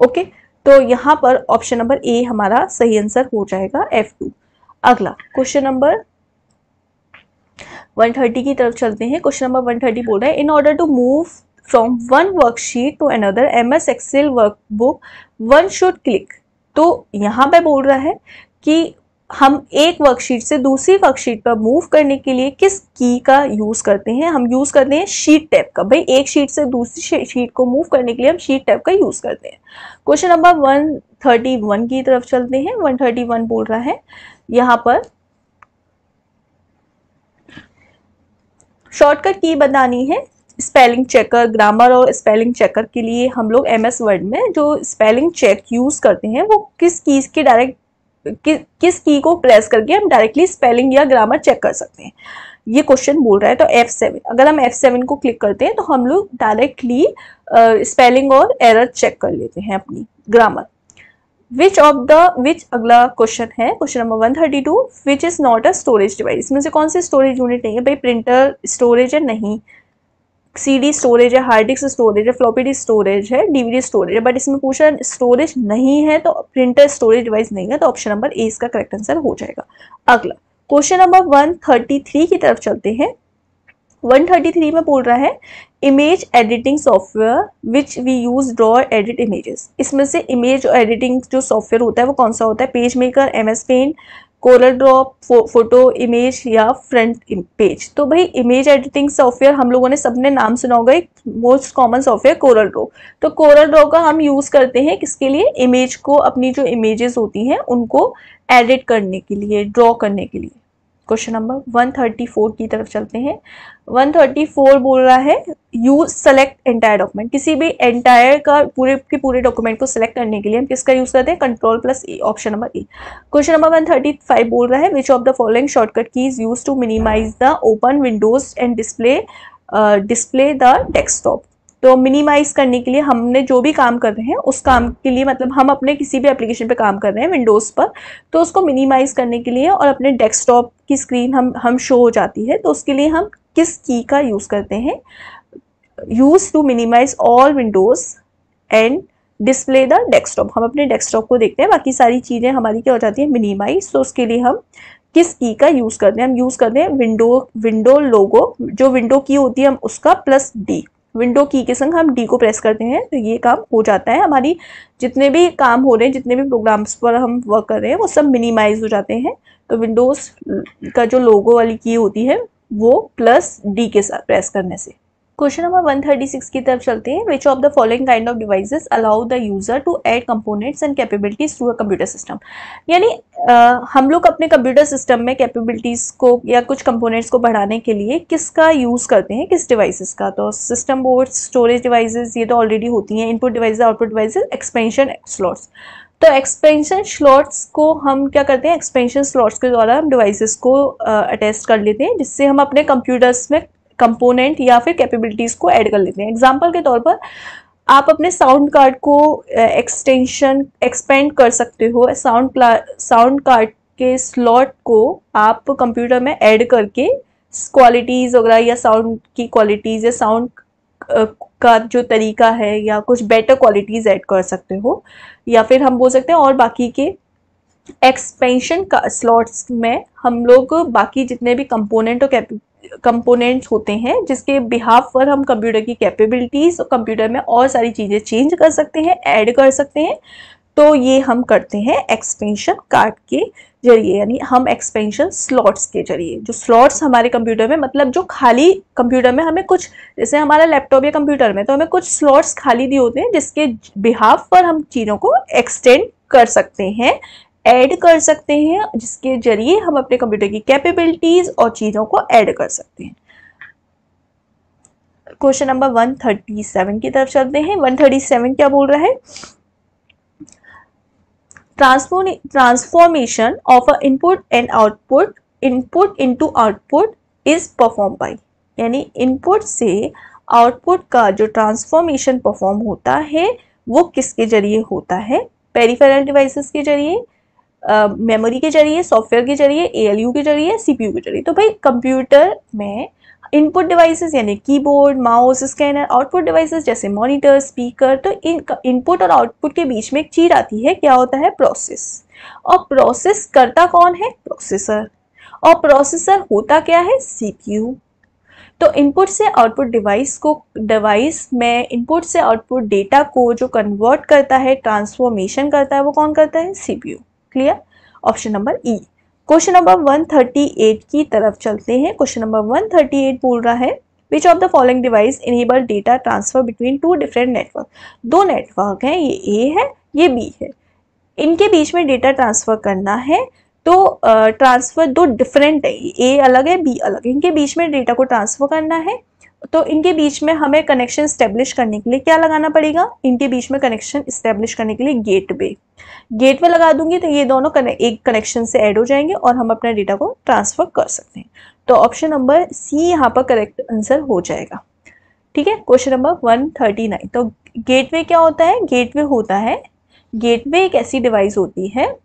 ओके, तो यहाँ पर ऑप्शन नंबर ए हमारा सही आंसर हो जाएगा F2। अगला क्वेश्चन नंबर 130 की तरफ चलते हैं। क्वेश्चन नंबर 130 बोल रहा है in order to move from one worksheet to another MS Excel workbook one should click. तो यहाँ पे बोल रहा है कि हम एक वर्कशीट से दूसरी वर्कशीट पर मूव करने के लिए किस की का यूज करते हैं। हम यूज करते हैं शीट टैब का। भाई एक शीट से दूसरी शीट को मूव करने के लिए हम शीट टैब का यूज करते हैं। क्वेश्चन नंबर 131 की तरफ चलते हैं। 131 बोल रहा है यहाँ पर शॉर्टकट की बतानी है स्पेलिंग चेकर, ग्रामर और स्पेलिंग चेकर के लिए हम लोग MS वर्ड में जो स्पेलिंग चेक यूज करते हैं वो किस कीज के डायरेक्ट किस की को प्रेस करके हम डायरेक्टली स्पेलिंग या ग्रामर चेक कर सकते हैं, ये क्वेश्चन बोल रहा है। तो F7, अगर हम F7 को क्लिक करते हैं तो हम लोग डायरेक्टली स्पेलिंग और एरर चेक कर लेते हैं अपनी ग्रामर। विच अगला क्वेश्चन है question number 132 which is not a storage device. इसमें से कौन सी स्टोरेज यूनिट नहीं है। भाई प्रिंटर स्टोरेज है नहीं, CD स्टोरेज है, हार्ड डिस्क स्टोरेज है, फ्लॉपी डिस्क स्टोरेज है, DVD स्टोरेज है, बट इसमें पूछा स्टोरेज नहीं है तो प्रिंटर स्टोरेज डिवाइस नहीं है, तो ऑप्शन नंबर ए इसका करेक्ट आंसर हो जाएगा। अगला क्वेश्चन नंबर 133 की तरफ चलते हैं। 133 में बोल रहा है image editing software which we use draw edit images. इसमें से इमेज एडिटिंग जो सॉफ्टवेयर होता है वो कौन सा होता है। PageMaker, MS Paint, Corel Draw, photo image या फ्रंट पेज। तो भाई इमेज एडिटिंग सॉफ्टवेयर हम लोगों ने सबने नाम सुना होगा, एक most common software Corel Draw. तो कोरल ड्रॉ का हम यूज करते हैं किसके लिए, इमेज को, अपनी जो इमेजेस होती हैं उनको एडिट करने के लिए, ड्रॉ करने के लिए। क्वेश्चन नंबर 134 की तरफ चलते हैं। 134 बोल रहा है यूज सेलेक्ट एंटायर डॉक्यूमेंट। किसी भी एंटायर का पूरे के पूरे डॉक्यूमेंट को सिलेक्ट करने के लिए हम किसका यूज करते हैं, Ctrl+E, option number A. Question number 135 बोल रहा है which of the following shortcut keys use to minimize the open windows and display the desktop. तो मिनिमाइज करने के लिए हमने जो भी काम कर रहे हैं उस काम के लिए, मतलब हम अपने किसी भी एप्लीकेशन पे काम कर रहे हैं विंडोज पर, तो उसको मिनिमाइज करने के लिए और अपने डेस्कटॉप की स्क्रीन हम शो हो जाती है, तो उसके लिए हम किस की का यूज करते हैं, use to minimize all windows and display the desktop. हम अपने डेस्कटॉप को देखते हैं, बाकी सारी चीजें हमारी क्या हो जाती है, मिनिमाइज। तो उसके लिए हम किस की का यूज करते हैं, हम यूज करते हैं विंडो लोगो, जो विंडो की होती है हम उसका +D, विंडो की के संग हम D को प्रेस करते हैं तो ये काम हो जाता है। हमारी जितने भी काम हो रहे हैं, जितने भी प्रोग्राम्स पर हम वर्क कर रहे हैं वो सब मिनिमाइज हो जाते हैं। तो विंडोज का जो लोगो वाली की होती है वो +D के साथ प्रेस करने से। क्वेश्चन नंबर 136 की तरफ चलते हैं। Which of the following kind of devices allow the user to add components and capabilities through a computer system. यानी हम लोग अपने कंप्यूटर सिस्टम में कैपेबिलिटीज को या कुछ कंपोनेंट्स को बढ़ाने के लिए किसका यूज करते हैं, किस डिवाइसेस का। तो सिस्टम बोर्ड, स्टोरेज डिवाइसेस, ये तो ऑलरेडी होती हैं, input devices, output devices, expansion slots. तो एक्सपेंशन स्लॉट्स को हम क्या करते हैं, एक्सपेंशन स्लॉट्स के द्वारा हम डिवाइसेस को अटैच कर लेते हैं, जिससे हम अपने कंप्यूटर्स में कंपोनेंट या फिर कैपेबिलिटीज को ऐड कर लेते हैं। एग्जांपल के तौर पर आप अपने साउंड कार्ड को एक्सपेंड कर सकते हो। साउंड कार्ड के स्लॉट को आप कंप्यूटर में ऐड करके क्वालिटीज वगैरह या साउंड की क्वालिटीज या साउंड का जो तरीका है या कुछ बेटर क्वालिटीज ऐड कर सकते हो, या फिर हम बोल सकते हैं और बाकी के एक्सपेंशन का स्लॉट्स में हम लोग बाकी जितने भी कंपोनेंट्स होते हैं जिसके बिहाफ पर हम कंप्यूटर की कैपेबिलिटीज और कंप्यूटर में और सारी चीजें चेंज कर सकते हैं, ऐड कर सकते हैं, तो ये हम करते हैं एक्सपेंशन कार्ड के जरिए, यानी हम एक्सपेंशन स्लॉट्स के जरिए। जो स्लॉट्स हमारे कंप्यूटर में, मतलब जो खाली कंप्यूटर में हमें कुछ, जैसे हमारा लैपटॉप या कंप्यूटर में तो हमें कुछ स्लॉट्स खाली दिए होते हैं जिसके बिहाफ पर हम चीज़ों को एक्सटेंड कर सकते हैं, ऐड कर सकते हैं, जिसके जरिए हम अपने कंप्यूटर की कैपेबिलिटीज और चीज़ों को ऐड कर सकते हैं। क्वेश्चन नंबर 137 की तरफ चलते हैं। 137 क्या बोल रहा है? Transformation of a input and output, input into output is perform by, यानी इनपुट से आउटपुट का जो ट्रांसफॉर्मेशन परफॉर्म होता है वो किसके जरिए होता है? पेरिफेरल डिवाइसेस के जरिए, मेमोरी के जरिए, सॉफ्टवेयर के जरिए, एएलयू के जरिए, सीपीयू के जरिए। तो भाई कंप्यूटर में इनपुट डिवाइसेस यानी keyboard, mouse, scanner, output devices जैसे मॉनिटर, स्पीकर, तो इन इनपुट और आउटपुट के बीच में एक चीज आती है, क्या होता है? प्रोसेस। और प्रोसेस करता कौन है? प्रोसेसर। और प्रोसेसर होता क्या है? सीपीयू। तो इनपुट से आउटपुट डिवाइस में इनपुट से आउटपुट डेटा को जो कन्वर्ट करता है, ट्रांसफॉर्मेशन करता है, वो कौन करता है? सीपीयू। क्लियर? ऑप्शन नंबर ई। क्वेश्चन नंबर 138 की तरफ चलते हैं। क्वेश्चन नंबर 138 बोल रहा है which of the following device enable data transfer between two different network. दो नेटवर्क हैं, ये ए है, ये बी है, इनके बीच में डेटा ट्रांसफर करना है। तो ट्रांसफर दो डिफरेंट है, ए अलग है, बी अलग है, इनके बीच में डेटा को ट्रांसफर करना है। तो इनके बीच में हमें कनेक्शन स्टेब्लिश करने के लिए क्या लगाना पड़ेगा? इनके बीच में कनेक्शन स्टेब्लिश करने के लिए गेटवे लगा दूंगी, तो ये दोनों एक कनेक्शन से ऐड हो जाएंगे और हम अपना डेटा को ट्रांसफर कर सकते हैं। तो ऑप्शन नंबर सी यहाँ पर करेक्ट आंसर हो जाएगा। ठीक है। Question number 139। तो गेटवे क्या होता है? गेटवे एक ऐसी डिवाइस होती है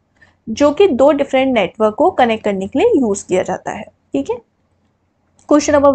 जो कि दो डिफरेंट नेटवर्क को कनेक्ट करने के लिए यूज किया जाता है। ठीक है। क्वेश्चन नंबर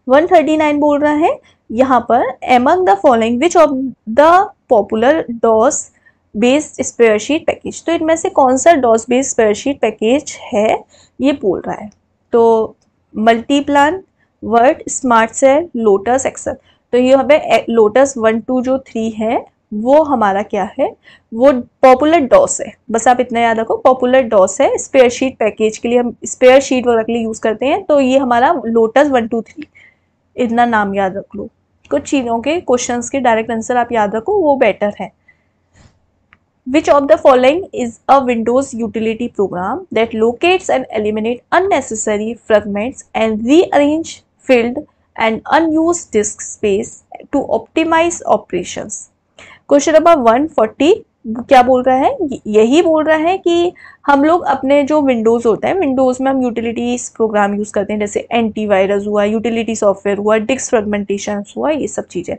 139 बोल रहा है यहाँ पर among the following which of the popular DOS based spreadsheet package. तो इनमें से कौन सा डॉस बेस्ड स्प्रेडशीट पैकेज है, ये बोल रहा है। तो Multiplan, Word, smart cell, Lotus, Excel. तो ये हमें लोटस 1, 2 जो 3 है वो हमारा क्या है? वो पॉपुलर डॉस है। बस आप इतना याद रखो, पॉपुलर डॉस है। स्प्रेडशीट पैकेज के लिए हम स्प्रेडशीट वगैरह के लिए यूज करते हैं। तो ये हमारा लोटस 1, 2, 3, इतना नाम याद रख लो। कुछ चीजों के क्वेश्चंस के डायरेक्ट आंसर आप याद रखो, वो बेटर है। Which of the following is a Windows utility program that locates and eliminates unnecessary fragments and rearrange filled and unused disk space to optimize operations? Question number 140 क्या बोल रहा है? यही बोल रहा है कि हम लोग अपने जो विंडोज होता है, विंडोज में हम यूटिलिटीज प्रोग्राम यूज करते हैं, जैसे एंटीवायरस हुआ, यूटिलिटी सॉफ्टवेयर हुआ, डिस्क फ्रेगमेंटेशन हुआ, ये सब चीजें।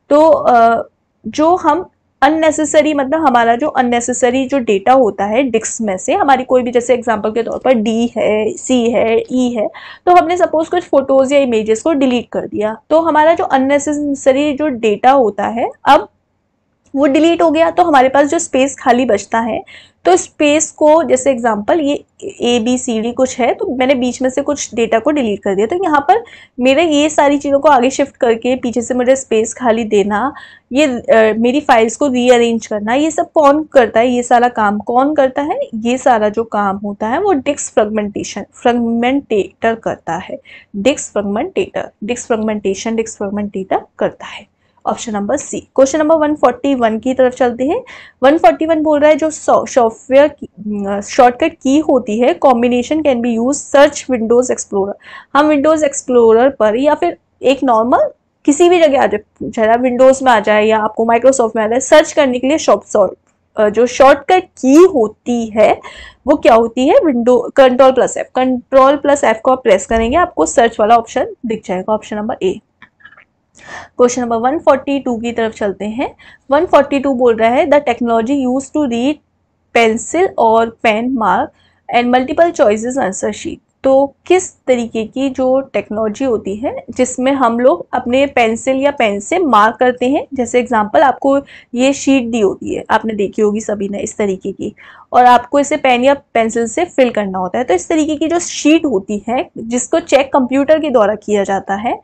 तो जो हम अननेसेसरी, मतलब हमारा जो अननेसेसरी जो डेटा होता है डिस्क में से, हमारी कोई भी, जैसे एग्जांपल के तौर पर डी है, सी है, ई है, तो हमने सपोज कुछ फोटोज या इमेजेस को डिलीट कर दिया, तो हमारा जो अननेसेसरी जो डेटा होता है अब वो डिलीट हो गया, तो हमारे पास जो स्पेस खाली बचता है, तो स्पेस को, जैसे एग्जांपल ये ए बी सी डी कुछ है, तो मैंने बीच में से कुछ डेटा को डिलीट कर दिया, तो यहाँ पर मेरे ये सारी चीज़ों को आगे शिफ्ट करके पीछे से मुझे स्पेस खाली देना, ये मेरी फाइल्स को रीअरेंज करना, ये सब कौन करता है? ये सारा काम कौन करता है? ये सारा जो काम होता है वो डिस्क फ्रेगमेंटेटर करता है। डिस्क फ्रेगमेंटेटर करता है। Option number C. Question number 141 की तरफ चलते हैं। 141 बोल रहा है जो सॉफ्टवेयर शॉर्टकट की होती है, combination can be use search Windows explorer. हम विंडोज एक्सप्लोरर पर या फिर एक नॉर्मल किसी भी जगह आ जाए, चाहे विंडोज में आ जाए या आपको माइक्रोसॉफ्ट में आ जाए, सर्च करने के लिए जो शॉर्टकट की होती है वो क्या होती है? विंडो कंट्रोल+F को आप प्रेस करेंगे, आपको सर्च वाला ऑप्शन दिख जाएगा। Option number A. Question number 142 की तरफ चलते हैं। 142 बोल रहा है the technology use to read pencil और pen mark and multiple choices answer sheet. तो किस तरीके की जो टेक्नोलॉजी होती है जिसमें हम लोग अपने पेंसिल या पेन से मार्क करते हैं, जैसे एग्जांपल आपको ये शीट दी होती है, आपने देखी होगी सभी ने इस तरीके की, और आपको इसे पेन या पेंसिल से फिल करना होता है। तो इस तरीके की जो शीट होती है जिसको चेक कंप्यूटर के द्वारा किया जाता है,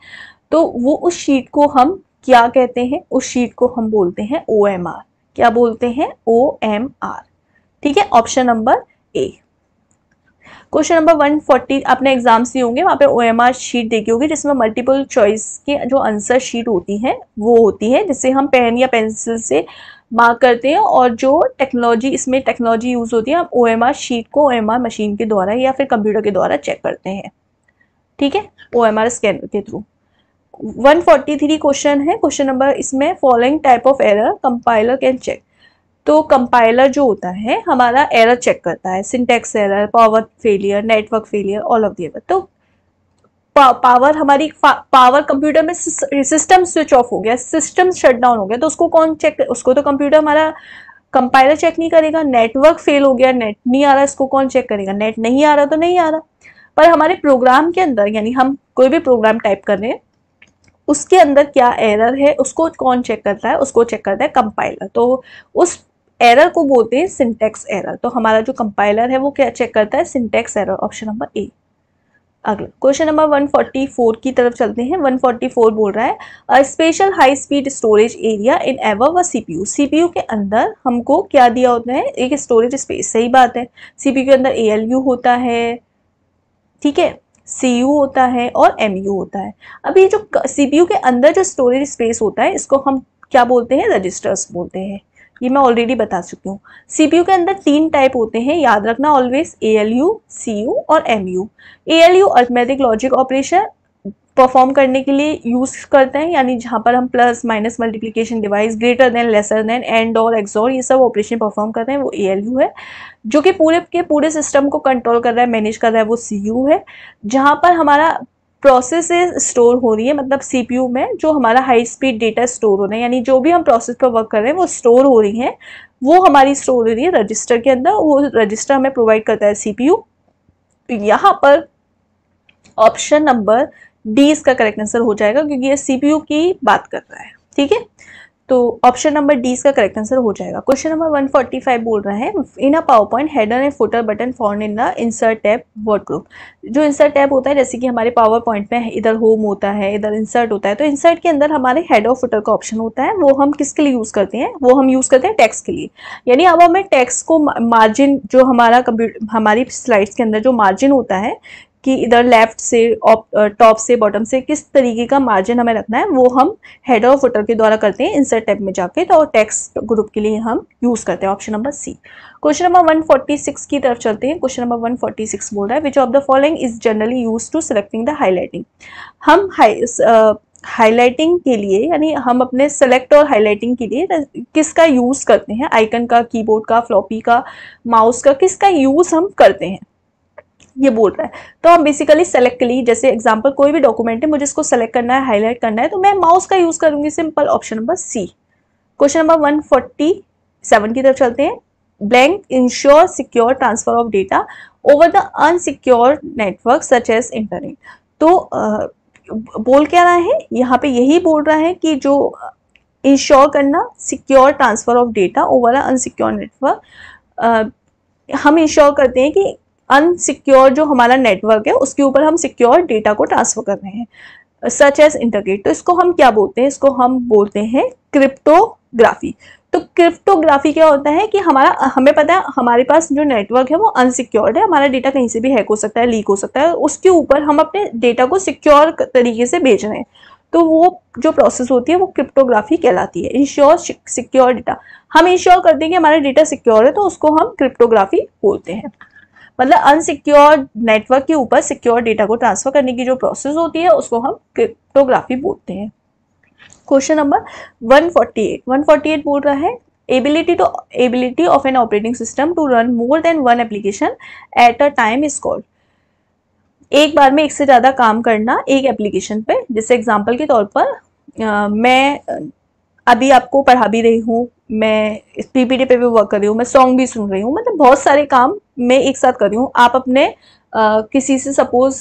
तो वो उस शीट को हम क्या कहते हैं? उस शीट को हम बोलते हैं OMR। क्या बोलते हैं? OMR। ठीक है। Option number A. Question number 140 आपने एग्जाम्स दिए होंगे, वहाँ पे OMR शीट देखी होगी जिसमें मल्टीपल चॉइस की जो आंसर शीट होती है वो होती है, जिससे हम पेन या पेंसिल से मार्क करते हैं, और जो टेक्नोलॉजी इसमें टेक्नोलॉजी यूज़ होती है, हम OMR शीट को OMR मशीन के द्वारा या फिर कंप्यूटर के द्वारा चेक करते हैं, ठीक है, OMR स्कैनर के थ्रू। 143 क्वेश्चन है। क्वेश्चन नंबर इसमें following type of error compiler can check. तो कंपाइलर जो होता है हमारा एरर चेक करता है, syntax error, power failure, network failure, all of the above. तो पावर हमारी पावर कंप्यूटर में सिस्टम स्विच ऑफ हो गया, सिस्टम शट डाउन हो गया, तो उसको कौन चेक, उसको तो कंप्यूटर हमारा कंपाइलर चेक नहीं करेगा। नेटवर्क फेल हो गया, नेट नहीं आ रहा, इसको कौन चेक करेगा, नेट नहीं आ रहा तो नहीं आ रहा। पर हमारे प्रोग्राम के अंदर, यानी हम कोई भी प्रोग्राम टाइप कर रहे हैं उसके अंदर क्या एरर है उसको कौन चेक करता है, उसको चेक करता है कंपाइलर। तो उस एरर को बोलते हैं सिंटैक्स एरर। तो हमारा जो कंपाइलर है वो क्या चेक करता है, सिंटैक्स एरर, ऑप्शन नंबर ए। अगला क्वेश्चन नंबर 144 की तरफ चलते हैं। 144 बोल रहा है a special high speed storage area in above a CPU. CPU के अंदर हमको क्या दिया होता है, एक स्टोरेज स्पेस, सही बात है। सीपीयू के अंदर ALU होता है, ठीक है, CU होता है और MU होता है। अब ये जो CPU के अंदर जो स्टोरेज स्पेस होता है इसको हम क्या बोलते हैं, रजिस्टर्स बोलते हैं। ये मैं ऑलरेडी बता चुकी हूँ। CPU के अंदर 3 टाइप होते हैं, याद रखना ऑलवेज, ALU, CU और MU। ALU arithmetic logic operation perform करने के लिए यूज करते हैं, यानी जहाँ पर हम plus minus multiplication device, greater than, lesser than, and और एक्सॉर, ये सब ऑपरेशन परफॉर्म कर रहे हैं, वो ALU है। जो कि पूरे के पूरे सिस्टम को कंट्रोल कर रहा है, मैनेज कर रहा है, वो CU है। जहाँ पर हमारा प्रोसेसेस स्टोर हो रही है, मतलब CPU में जो हमारा हाई स्पीड डेटा स्टोर हो रहा है, यानी जो भी हम प्रोसेस पर वर्क कर रहे हैं वो स्टोर हो रही है, वो हमारी स्टोर हो रही है रजिस्टर के अंदर। वो रजिस्टर हमें प्रोवाइड करता है CPU। यहाँ पर ऑप्शन नंबर डी इसका करेक्ट आंसर हो जाएगा, क्योंकि ये CPU की बात कर रहा है, ठीक है। तो ऑप्शन नंबर डी इसका करेक्ट आंसर हो जाएगा। क्वेश्चन नंबर 145 बोल रहा है in a PowerPoint header and footer button found in the insert tab word group. जो इंसर्ट टैब होता है, जैसे कि हमारे पावर पॉइंट में इधर होम होता है, इधर इंसर्ट होता है, तो इंसर्ट के अंदर हमारे हेड और फुटर का ऑप्शन होता है। वो हम किसके लिए यूज करते हैं, वो हम यूज करते हैं टेक्स्ट के लिए। यानी अब हमें टेक्स्ट को मार्जिन, जो हमारा कंप्यूटर हमारी स्लाइड्स के अंदर जो मार्जिन होता है कि इधर लेफ्ट से टॉप से बॉटम से किस तरीके का मार्जिन हमें रखना है, वो हम हेडर और फुटर के द्वारा करते हैं इंसर्ट टैब में जाके। तो टेक्स्ट ग्रुप के लिए हम यूज करते हैं option number C. Question number 146 की तरफ चलते हैं। क्वेश्चन नंबर 146 बोल रहा है which of the following is generally use to selecting the highlighting. हम हाईलाइटिंग के लिए, यानी हम अपने सेलेक्ट और हाईलाइटिंग के लिए किसका यूज करते हैं, आइकन का, कीबोर्ड का, फ्लॉपी का, माउस का, किसका यूज हम करते हैं, ये बोल रहा है। तो हम बेसिकली सेलेक्ट के लिए, जैसे एग्जांपल कोई भी डॉक्यूमेंट है, मुझे इसको सेलेक्ट करना है, हाईलाइट करना है, तो मैं माउस का यूज करूंगी, simple, option number C. Question number 147 की तरफ चलते हैं। Blank ensure secure transfer of data over the unsecure network such as internet. तो बोल क्या रहा है यहाँ पे, यही बोल रहा है कि जो इंश्योर करना secure transfer of data over a unsecure network, हम इंश्योर करते हैं कि अनसिक्योर जो हमारा नेटवर्क है उसके ऊपर हम सिक्योर डेटा को ट्रांसफर कर रहे हैं, सच एज इंटरनेट। तो इसको हम क्या बोलते हैं, इसको हम बोलते हैं क्रिप्टोग्राफी। तो क्रिप्टोग्राफी क्या होता है कि हमें पता है हमारे पास जो नेटवर्क है वो अनसिक्योर्ड है, हमारा डेटा कहीं से भी हैक हो सकता है, लीक हो सकता है, उसके ऊपर हम अपने डेटा को सिक्योर तरीके से भेज रहे हैं। तो वो जो प्रोसेस होती है वो क्रिप्टोग्राफी कहलाती है, इंश्योर सिक्योर डेटा। हम इंश्योर करते हैं कि हमारा डेटा सिक्योर है, तो उसको हम क्रिप्टोग्राफी बोलते हैं। मतलब अनसिक्योर नेटवर्क के ऊपर सिक्योर डेटा को ट्रांसफर करने की जो प्रोसेस होती है उसको हम क्रिप्टोग्राफी बोलते हैं। क्वेश्चन नंबर 148 बोल रहा है ability of an operating system to run more than one application at a time is called. एक बार में एक से ज्यादा काम करना एक एप्लीकेशन पे। जैसे एग्जांपल के तौर पर मैं अभी आपको पढ़ा भी रही हूँ, मैं PPT पे भी वर्क कर रही हूँ, मैं सॉन्ग भी सुन रही हूँ, मतलब बहुत सारे काम मैं एक साथ कर रही हूँ। आप अपने किसी से सपोज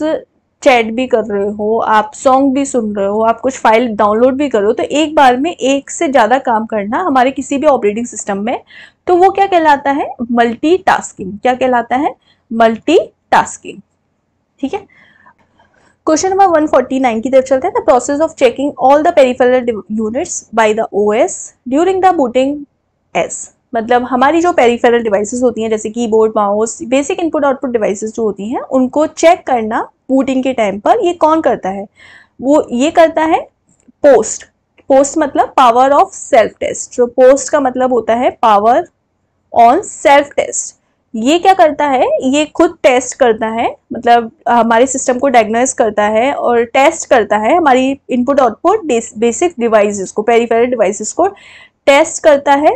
चैट भी कर रहे हो, आप सॉन्ग भी सुन रहे हो, आप कुछ फाइल डाउनलोड भी कर रहे हो, तो एक बार में एक से ज़्यादा काम करना हमारे किसी भी ऑपरेटिंग सिस्टम में, तो वो क्या कहलाता है, मल्टीटास्किंग। क्या कहलाता है, मल्टीटास्किंग, ठीक है। क्वेश्चन नंबर 149 की तरफ चलते हैं। The process of checking all the peripheral units by the OS during the booting S. मतलब हमारी जो पेरिफेरल डिवाइसेस होती हैं, जैसे keyboard, mouse, basic input output devices जो होती हैं, उनको चेक करना बूटिंग के टाइम पर ये कौन करता है, वो ये करता है पोस्ट। पोस्ट मतलब पावर ऑफ सेल्फ टेस्ट, जो पोस्ट का मतलब होता है पावर ऑन सेल्फ टेस्ट। ये क्या करता है, ये खुद टेस्ट करता है, मतलब हमारे सिस्टम को डायग्नोज करता है और टेस्ट करता है हमारी इनपुट आउटपुट बेसिक डिवाइसेस को, पेरिफेरल डिवाइसेस को टेस्ट करता है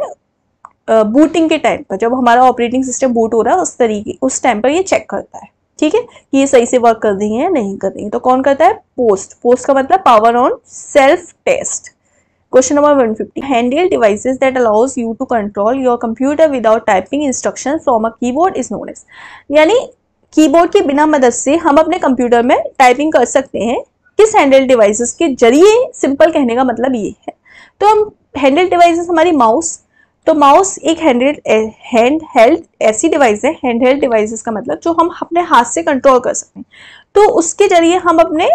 बूटिंग के टाइम पर। जब हमारा ऑपरेटिंग सिस्टम बूट हो रहा है उस टाइम पर ये चेक करता है, ठीक है, कि ये सही से वर्क कर रही है या नहीं कर रही है। तो कौन करता है, पोस्ट। पोस्ट का मतलब power on self test. Question number 150. Handheld devices that allows you to control your computer without typing instructions from a keyboard is known as। यानी कीबोर्ड की बिना मदद से हम अपने कंप्यूटर में टाइपिंग कर सकते हैं किस हैंडहेल्ड डिवाइसेस के जरिए। सिंपल कहने का मतलब ये है। तो हम हैंडहेल्ड डिवाइसेस, हमारी माउस, तो माउस एक हैंडहेल्ड ऐसी डिवाइस है, हैंडहेल्ड डिवाइसेस का मतलब जो हम अपने हाथ से कंट्रोल कर सकते हैं। तो उसके जरिए हम अपने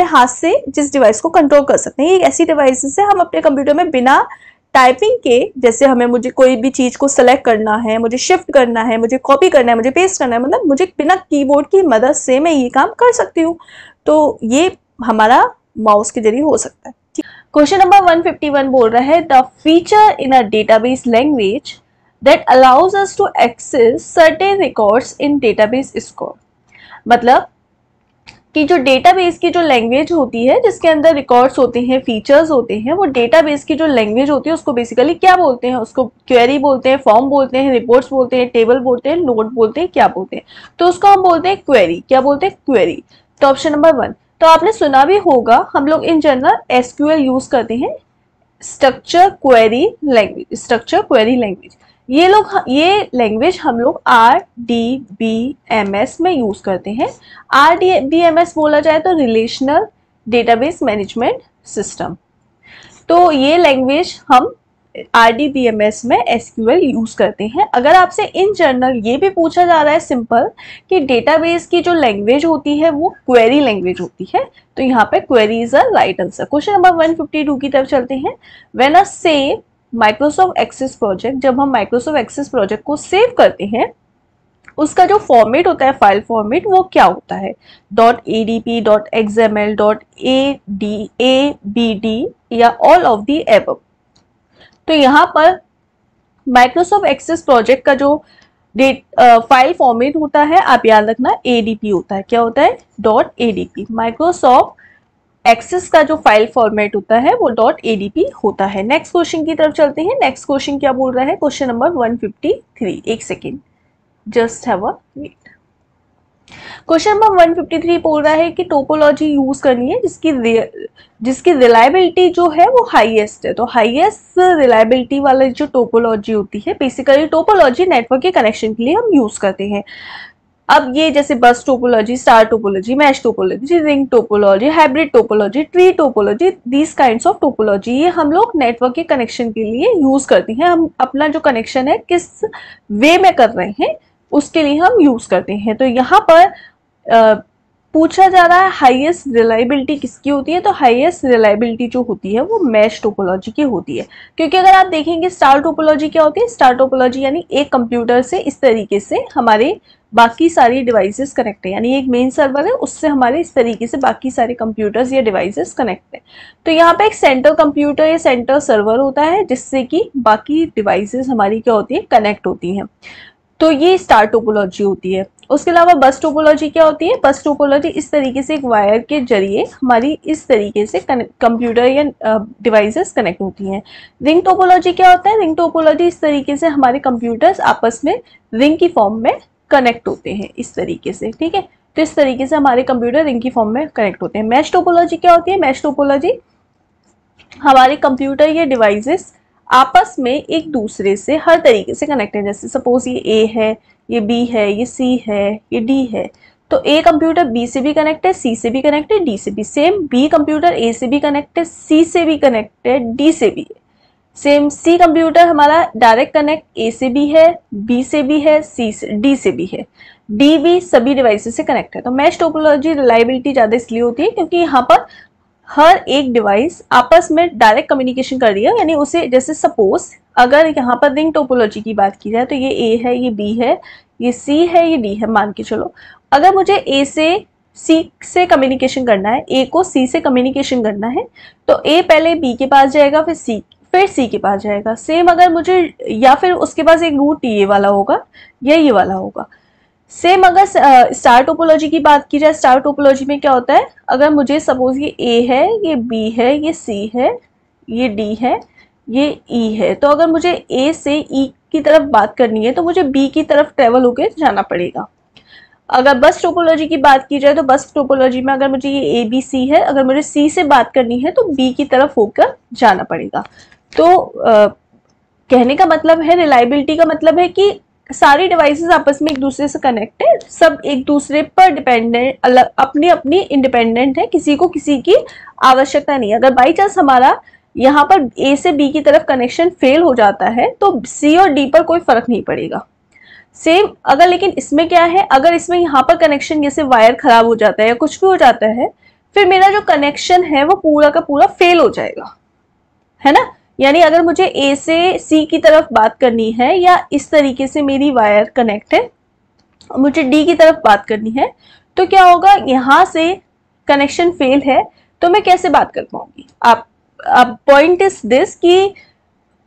हाथ से जिस डिवाइस को कंट्रोल कर सकते हैं, ये ऐसी डिवाइसेस है हम अपने कंप्यूटर में बिना टाइपिंग के, जैसे मुझे कोई भी चीज को सेलेक्ट करना है, मुझे शिफ्ट करना है, मुझे कॉपी करना है, मुझे पेस्ट करना है, मतलब मुझे बिना कीबोर्ड की मदद से मैं ये काम कर सकती हूँ। तो ये हमारा माउस के जरिए हो सकता है। क्वेश्चन नंबर 151 बोल रहा है the feature in a database language that allows us to access certain records in database score. मतलब कि जो डेटाबेस की जो लैंग्वेज होती है जिसके अंदर रिकॉर्ड्स होते हैं, फीचर्स होते हैं, वो डेटाबेस की जो लैंग्वेज होती है उसको बेसिकली क्या बोलते हैं, उसको क्वेरी बोलते हैं, फॉर्म बोलते हैं, रिपोर्ट्स बोलते हैं, टेबल बोलते हैं, नोट बोलते हैं, क्या बोलते हैं, तो उसको हम बोलते हैं क्वेरी। क्या बोलते हैं, क्वेरी। तो ऑप्शन नंबर 1। तो आपने सुना भी होगा, हम लोग इन जनरल एसक्यूएल यूज करते हैं, structure query language, structure query language. ये लैंग्वेज हम लोग RDBMS में यूज करते हैं। RDBMS बोला जाए तो रिलेशनल डेटाबेस मैनेजमेंट सिस्टम। तो ये लैंग्वेज हम RDBMS में SQL यूज करते हैं। अगर आपसे इन जनरल ये भी पूछा जा रहा है सिंपल कि डेटाबेस की जो लैंग्वेज होती है वो क्वेरी लैंग्वेज होती है, तो यहाँ पे query is a right answer. Question number 152 की तरफ चलते हैं। When a save Microsoft Access project, जब हम माइक्रोसॉफ्ट एक्सेस प्रोजेक्ट को सेव करते हैं उसका जो फॉर्मेट होता है, फाइल फॉर्मेट, वो क्या होता है, .adp, .xml, .abd या ऑल ऑफ दी एबव। तो यहाँ पर माइक्रोसॉफ्ट एक्सेस प्रोजेक्ट का जो फाइल फॉर्मेट होता है, आप याद रखना ADP होता है। क्या होता है, .adp। माइक्रोसॉफ्ट एक्सेस का जो फाइल फॉर्मेट होता है वो .adp होता है। नेक्स्ट क्वेश्चन की तरफ चलते हैं। नेक्स्ट क्वेश्चन क्या बोल रहा है, क्वेश्चन नंबर 153। एक second, just have a wait. Question number 153 बोल रहा है कि टोपोलॉजी यूज करनी है जिसकी रिलायबिलिटी जो है वो हाईएस्ट है। तो हाईएस्ट रिलायबिलिटी वाला जो टोपोलॉजी होती है, बेसिकली टोपोलॉजी नेटवर्क के कनेक्शन के लिए हम यूज करते हैं। अब ये जैसे बस topology, star topology, mesh topology, ring topology, hybrid topology, tree topology, these kinds of topology, ये हम लोग नेटवर्क के कनेक्शन के लिए यूज करते हैं। हम अपना जो कनेक्शन है किस वे में कर रहे हैं उसके लिए हम यूज करते हैं। तो यहाँ पर पूछा जा रहा है हाईएस्ट रिलायबिलिटी किसकी होती है, तो हाईएस्ट रिलायबिलिटी जो होती है वो मैश टोपोलॉजी की होती है। क्योंकि अगर आप देखेंगे स्टार टोपोलॉजी क्या होती है, स्टार टोपोलॉजी यानी एक कंप्यूटर से इस तरीके से हमारे बाकी सारी डिवाइसेस कनेक्ट है, यानी एक मेन सर्वर है उससे हमारे इस तरीके से बाकी सारे कंप्यूटर्स या डिवाइसेस कनेक्ट है। तो यहाँ पे एक सेंटर कंप्यूटर या सेंटर सर्वर होता है जिससे कि बाकी डिवाइसेस हमारी क्या होती है, कनेक्ट होती हैं। तो ये स्टार टोपोलॉजी होती है। उसके अलावा बस टोपोलॉजी क्या होती है, बस टोपोलॉजी इस तरीके से एक वायर के जरिए हमारी इस तरीके से कंप्यूटर या डिवाइसेस कनेक्ट होती हैं। रिंग टोपोलॉजी क्या होता है, रिंग टोपोलॉजी इस तरीके से हमारे कंप्यूटर्स आपस में रिंग की फॉर्म में कनेक्ट होते हैं इस तरीके से, ठीक है। तो इस तरीके से हमारे कंप्यूटर रिंग की फॉर्म में कनेक्ट होते हैं। मैश टोपोलॉजी क्या होती है, मैश टोपोलॉजी हमारे कंप्यूटर या डिवाइसेस आपस में एक दूसरे से हर तरीके से कनेक्ट है। जैसे सपोज ये A है, ये B है, ये C है, ये D है, तो A कंप्यूटर B से भी कनेक्ट है, C से भी कनेक्ट है, D से भी। सेम B कंप्यूटर A से भी कनेक्ट है, C से भी कनेक्ट है, D से भी है। सेम C कंप्यूटर हमारा डायरेक्ट कनेक्ट A से भी है, B से भी है, D से भी है, D भी सभी डिवाइसेस से कनेक्ट है। तो मैश टोपोलॉजी रिलायबिलिटी ज़्यादा इसलिए होती है क्योंकि यहाँ पर हर एक डिवाइस आपस में डायरेक्ट कम्युनिकेशन कर रही है। यानी उसे, जैसे सपोज अगर यहाँ पर रिंग टोपोलॉजी की बात की जाए तो ये A है, ये B है, ये C है, ये D है, मान के चलो। अगर मुझे A से सी से कम्युनिकेशन करना है, ए को सी से कम्युनिकेशन करना है, तो ए पहले बी के पास जाएगा, फिर सी के पास जाएगा। सेम अगर मुझे, या फिर उसके पास एक रूट ये वाला होगा या ये वाला होगा। सेम अगर स्टार टोपोलॉजी की बात की जाए, स्टार टोपोलॉजी में क्या होता है, अगर मुझे सपोज ये ए है, ये बी है, ये सी है, ये डी है, ये ई है, तो अगर मुझे ए से ई की तरफ बात करनी है तो मुझे बी की तरफ ट्रेवल होकर जाना पड़ेगा। अगर बस टोपोलॉजी की बात की जाए तो बस टोपोलॉजी में अगर मुझे ये ए बी सी है, अगर मुझे सी से बात करनी है तो बी की तरफ होकर जाना पड़ेगा। तो कहने का मतलब है, रिलायबिलिटी का मतलब है कि सारी डिवाइसेस आपस में एक दूसरे से कनेक्ट है, सब एक दूसरे पर डिपेंडेंट, अलग अपनी अपनी इंडिपेंडेंट है, किसी को किसी की आवश्यकता नहीं है। अगर बाई चांस हमारा यहाँ पर ए से बी की तरफ कनेक्शन फेल हो जाता है तो सी और डी पर कोई फर्क नहीं पड़ेगा। सेम अगर, लेकिन इसमें क्या है, अगर इसमें यहाँ पर कनेक्शन जैसे वायर खराब हो जाता है या कुछ भी हो जाता है, फिर मेरा जो कनेक्शन है वो पूरा का पूरा फेल हो जाएगा, है ना। यानी अगर मुझे ए से सी की तरफ बात करनी है या इस तरीके से मेरी वायर कनेक्ट है, मुझे डी की तरफ बात करनी है, तो क्या होगा, यहाँ से कनेक्शन फेल है तो मैं कैसे बात कर पाऊंगी। अब पॉइंट इज दिस कि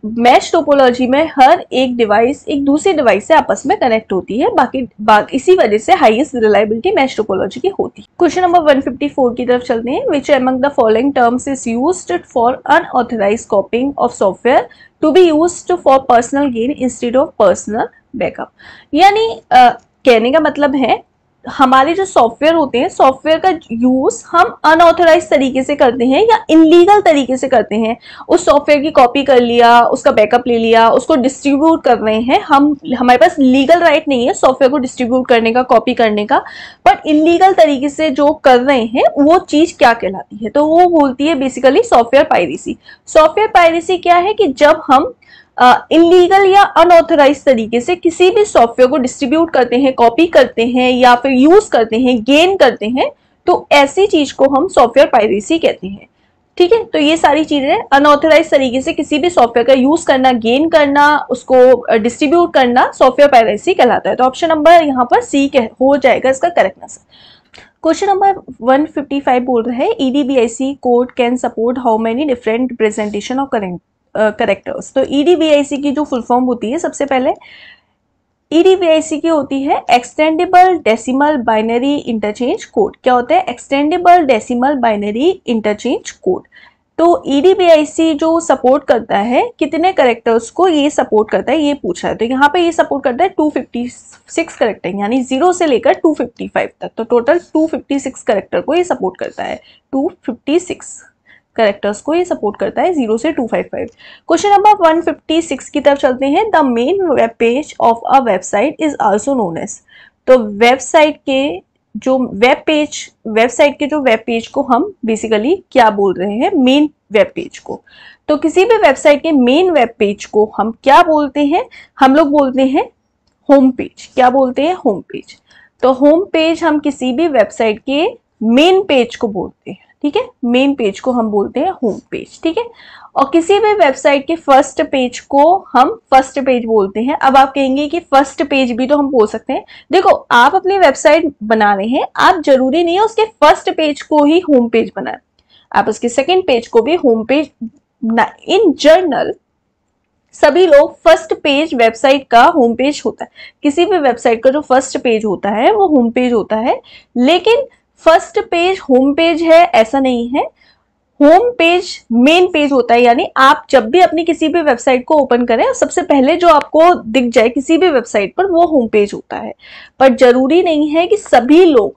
मैश टोपोलॉजी में हर एक डिवाइस एक दूसरे डिवाइस से आपस में कनेक्ट होती है, बाकी इसी वजह से हाईएस्ट रिलायबिलिटी मैश टोपोलॉजी की होती है। क्वेश्चन नंबर 154 की तरफ चलते हैं। Which among the following terms is used for unauthorized copying of software to be used for personal gain instead of personal backup. यानी कहने का मतलब है, हमारे जो सॉफ्टवेयर होते हैं, सॉफ्टवेयर का यूज हम अनऑथराइज तरीके से करते हैं या इनलीगल तरीके से करते हैं। उस सॉफ्टवेयर की कॉपी कर लिया, उसका बैकअप ले लिया, उसको डिस्ट्रीब्यूट कर रहे हैं हम, हमारे पास लीगल राइट नहीं है सॉफ्टवेयर को डिस्ट्रीब्यूट करने का, कॉपी करने का, बट इनलीगल तरीके से जो कर रहे हैं वो चीज क्या कहलाती है, तो वो बोलती है basically software piracy. Software piracy क्या है कि जब हम इलीगल या अनऑथराइज तरीके से किसी भी सॉफ्टवेयर को डिस्ट्रीब्यूट करते हैं, कॉपी करते हैं या फिर यूज करते हैं, गेन करते हैं, तो ऐसी चीज को हम सॉफ्टवेयर पायरेसी कहते हैं। ठीक है, तो ये सारी चीजें अनऑथराइज तरीके से किसी भी सॉफ्टवेयर का यूज करना, गेन करना, उसको डिस्ट्रीब्यूट करना सॉफ्टवेयर पायरेसी कहलाता है। तो ऑप्शन नंबर यहाँ पर सी हो जाएगा इसका करेक्ट आंसर। क्वेश्चन नंबर 155 बोल रहा है, EDBIC code can support how many different representation of characters. तो EDBIC की जो फुल फॉर्म होती है, सबसे पहले EDBIC की होती है extendable decimal binary interchange code. क्या होता है extendable decimal binary interchange code? तो EDBIC जो सपोर्ट करता है कितने करेक्टर्स को ये सपोर्ट करता है, ये पूछा है। तो यहाँ पे ये सपोर्ट करता है 256 करेक्टर, यानी 0 से लेकर 255 तक, तो टोटल 256 करेक्टर को ये सपोर्ट करता है। 256 करेक्टर्स को ये सपोर्ट करता है 0 से 255। क्वेश्चन नंबर 156 की तरफ चलते हैं। The main web page of a website is also known as. तो वेबसाइट के जो वेब पेज को हम बेसिकली क्या बोल रहे हैं, मेन वेब पेज को। तो किसी भी वेबसाइट के मेन वेब पेज को हम क्या बोलते हैं, हम लोग बोलते हैं होम पेज। क्या बोलते हैं, होम पेज। तो होम पेज हम किसी भी वेबसाइट के मेन पेज को बोलते हैं, ठीक है, मेन पेज को हम बोलते हैं होम पेज, ठीक है। और किसी भी वेबसाइट के फर्स्ट पेज को हम फर्स्ट पेज बोलते हैं। अब आप कहेंगे कि फर्स्ट पेज भी तो हम बोल सकते हैं। देखो, आप अपनी वेबसाइट बना रहे हैं, आप जरूरी नहीं है उसके फर्स्ट पेज को ही होम पेज बनाएं, आप उसके सेकंड पेज को भी होम पेज। इन जनरल सभी लोग फर्स्ट पेज वेबसाइट का होम पेज होता है। किसी भी वेबसाइट का जो फर्स्ट पेज होता है वो होम पेज होता है, लेकिन फर्स्ट पेज होम पेज है ऐसा नहीं है। होम पेज मेन पेज होता है, यानी आप जब भी अपनी किसी भी वेबसाइट को ओपन करें, सबसे पहले जो आपको दिख जाए किसी भी वेबसाइट पर वो होम पेज होता है। पर जरूरी नहीं है कि सभी लोग,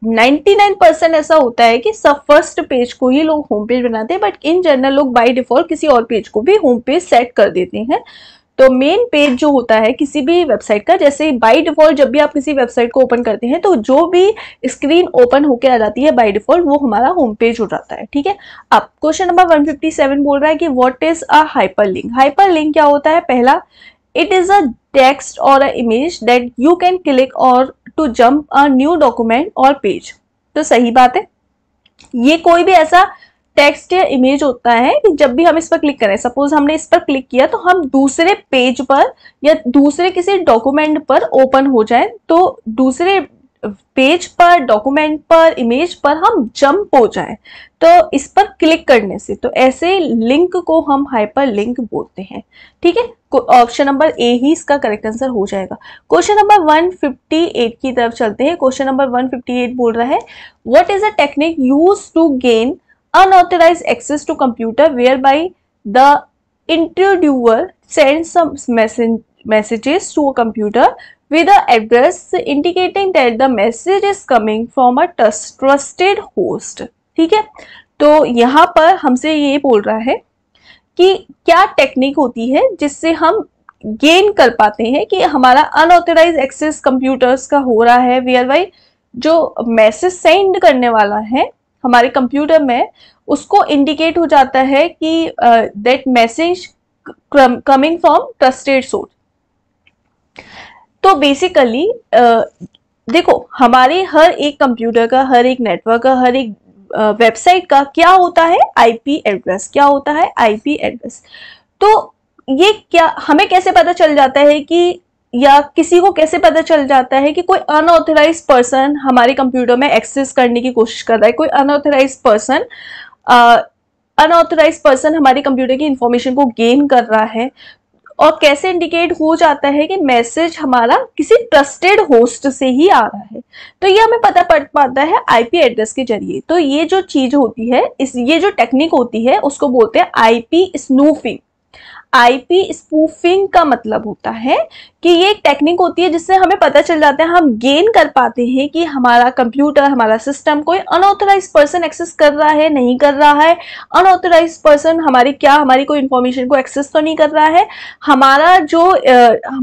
99% ऐसा होता है कि सब फर्स्ट पेज को ही लोग होम पेज बनाते हैं, बट इन जनरल लोग बाय डिफॉल्ट किसी और पेज को भी होम पेज सेट कर देते हैं। तो मेन पेज जो होता है किसी भी वेबसाइट का, जैसे बाय डिफॉल्ट जब भी आप किसी वेबसाइट को ओपन करते हैं तो जो भी स्क्रीन ओपन होकर आ जाती है बाय डिफॉल्ट वो हमारा होम पेज हो जाता है, ठीक है। अब क्वेश्चन नंबर 157 बोल रहा है कि what is a hyperlink. Hyperlink क्या होता है? पहला, इट इज अ टेक्स्ट और a image that you can click और to jump a new document और पेज। तो सही बात है, ये कोई भी ऐसा टेक्स्ट या इमेज होता है कि जब भी हम इस पर क्लिक करें, सपोज हमने इस पर क्लिक किया तो हम दूसरे पेज पर या दूसरे किसी डॉक्यूमेंट पर ओपन हो जाए, तो दूसरे पेज पर, डॉक्यूमेंट पर, इमेज पर हम जंप हो जाए तो इस पर क्लिक करने से, तो ऐसे लिंक को हम हाइपर लिंक बोलते हैं। ठीक है, ऑप्शन नंबर ए ही इसका करेक्ट आंसर हो जाएगा। क्वेश्चन नंबर 158 की तरफ चलते हैं। क्वेश्चन नंबर 158 बोल रहा है what is a technique use to gain unauthorized access to computer where by the introducer send some messages to a computer with an address indicating that the message is coming from a trusted host। ठीक है, तो यहाँ पर हमसे ये बोल रहा है कि क्या टेक्निक होती है जिससे हम गेन कर पाते हैं कि हमारा अनऑथराइज एक्सेस कंप्यूटर्स का हो रहा है, वेयर बाय जो मैसेज सेंड करने वाला है हमारे कंप्यूटर में उसको इंडिकेट हो जाता है कि that message coming from trusted source. तो बेसिकली देखो हमारे हर एक कंप्यूटर का, हर एक नेटवर्क का, हर एक वेबसाइट का क्या होता है, आईपी एड्रेस। क्या होता है, आईपी एड्रेस। तो ये क्या हमें कैसे पता चल जाता है कि, या किसी को कैसे पता चल जाता है कि कोई अनऑथराइज पर्सन हमारे कंप्यूटर में एक्सेस करने की कोशिश कर रहा है, कोई अनऑथराइज पर्सन हमारे कंप्यूटर की इंफॉर्मेशन को गेन कर रहा है, और कैसे इंडिकेट हो जाता है कि मैसेज हमारा किसी ट्रस्टेड होस्ट से ही आ रहा है। तो ये हमें पता पड़ पाता है आईपी एड्रेस के जरिए। तो ये जो चीज होती है, ये जो टेक्निक होती है उसको बोलते हैं आईपी स्नूफिंग। आईपी स्पूफिंग का मतलब होता है कि ये एक टेक्निक होती है जिससे हमें पता चल जाता है, हम गेन कर पाते हैं कि हमारा कंप्यूटर, हमारा सिस्टम कोई अनऑथराइज पर्सन एक्सेस कर रहा है, नहीं कर रहा है। अनऑथराइज पर्सन हमारी कोई इंफॉर्मेशन को एक्सेस तो नहीं कर रहा है। हमारा जो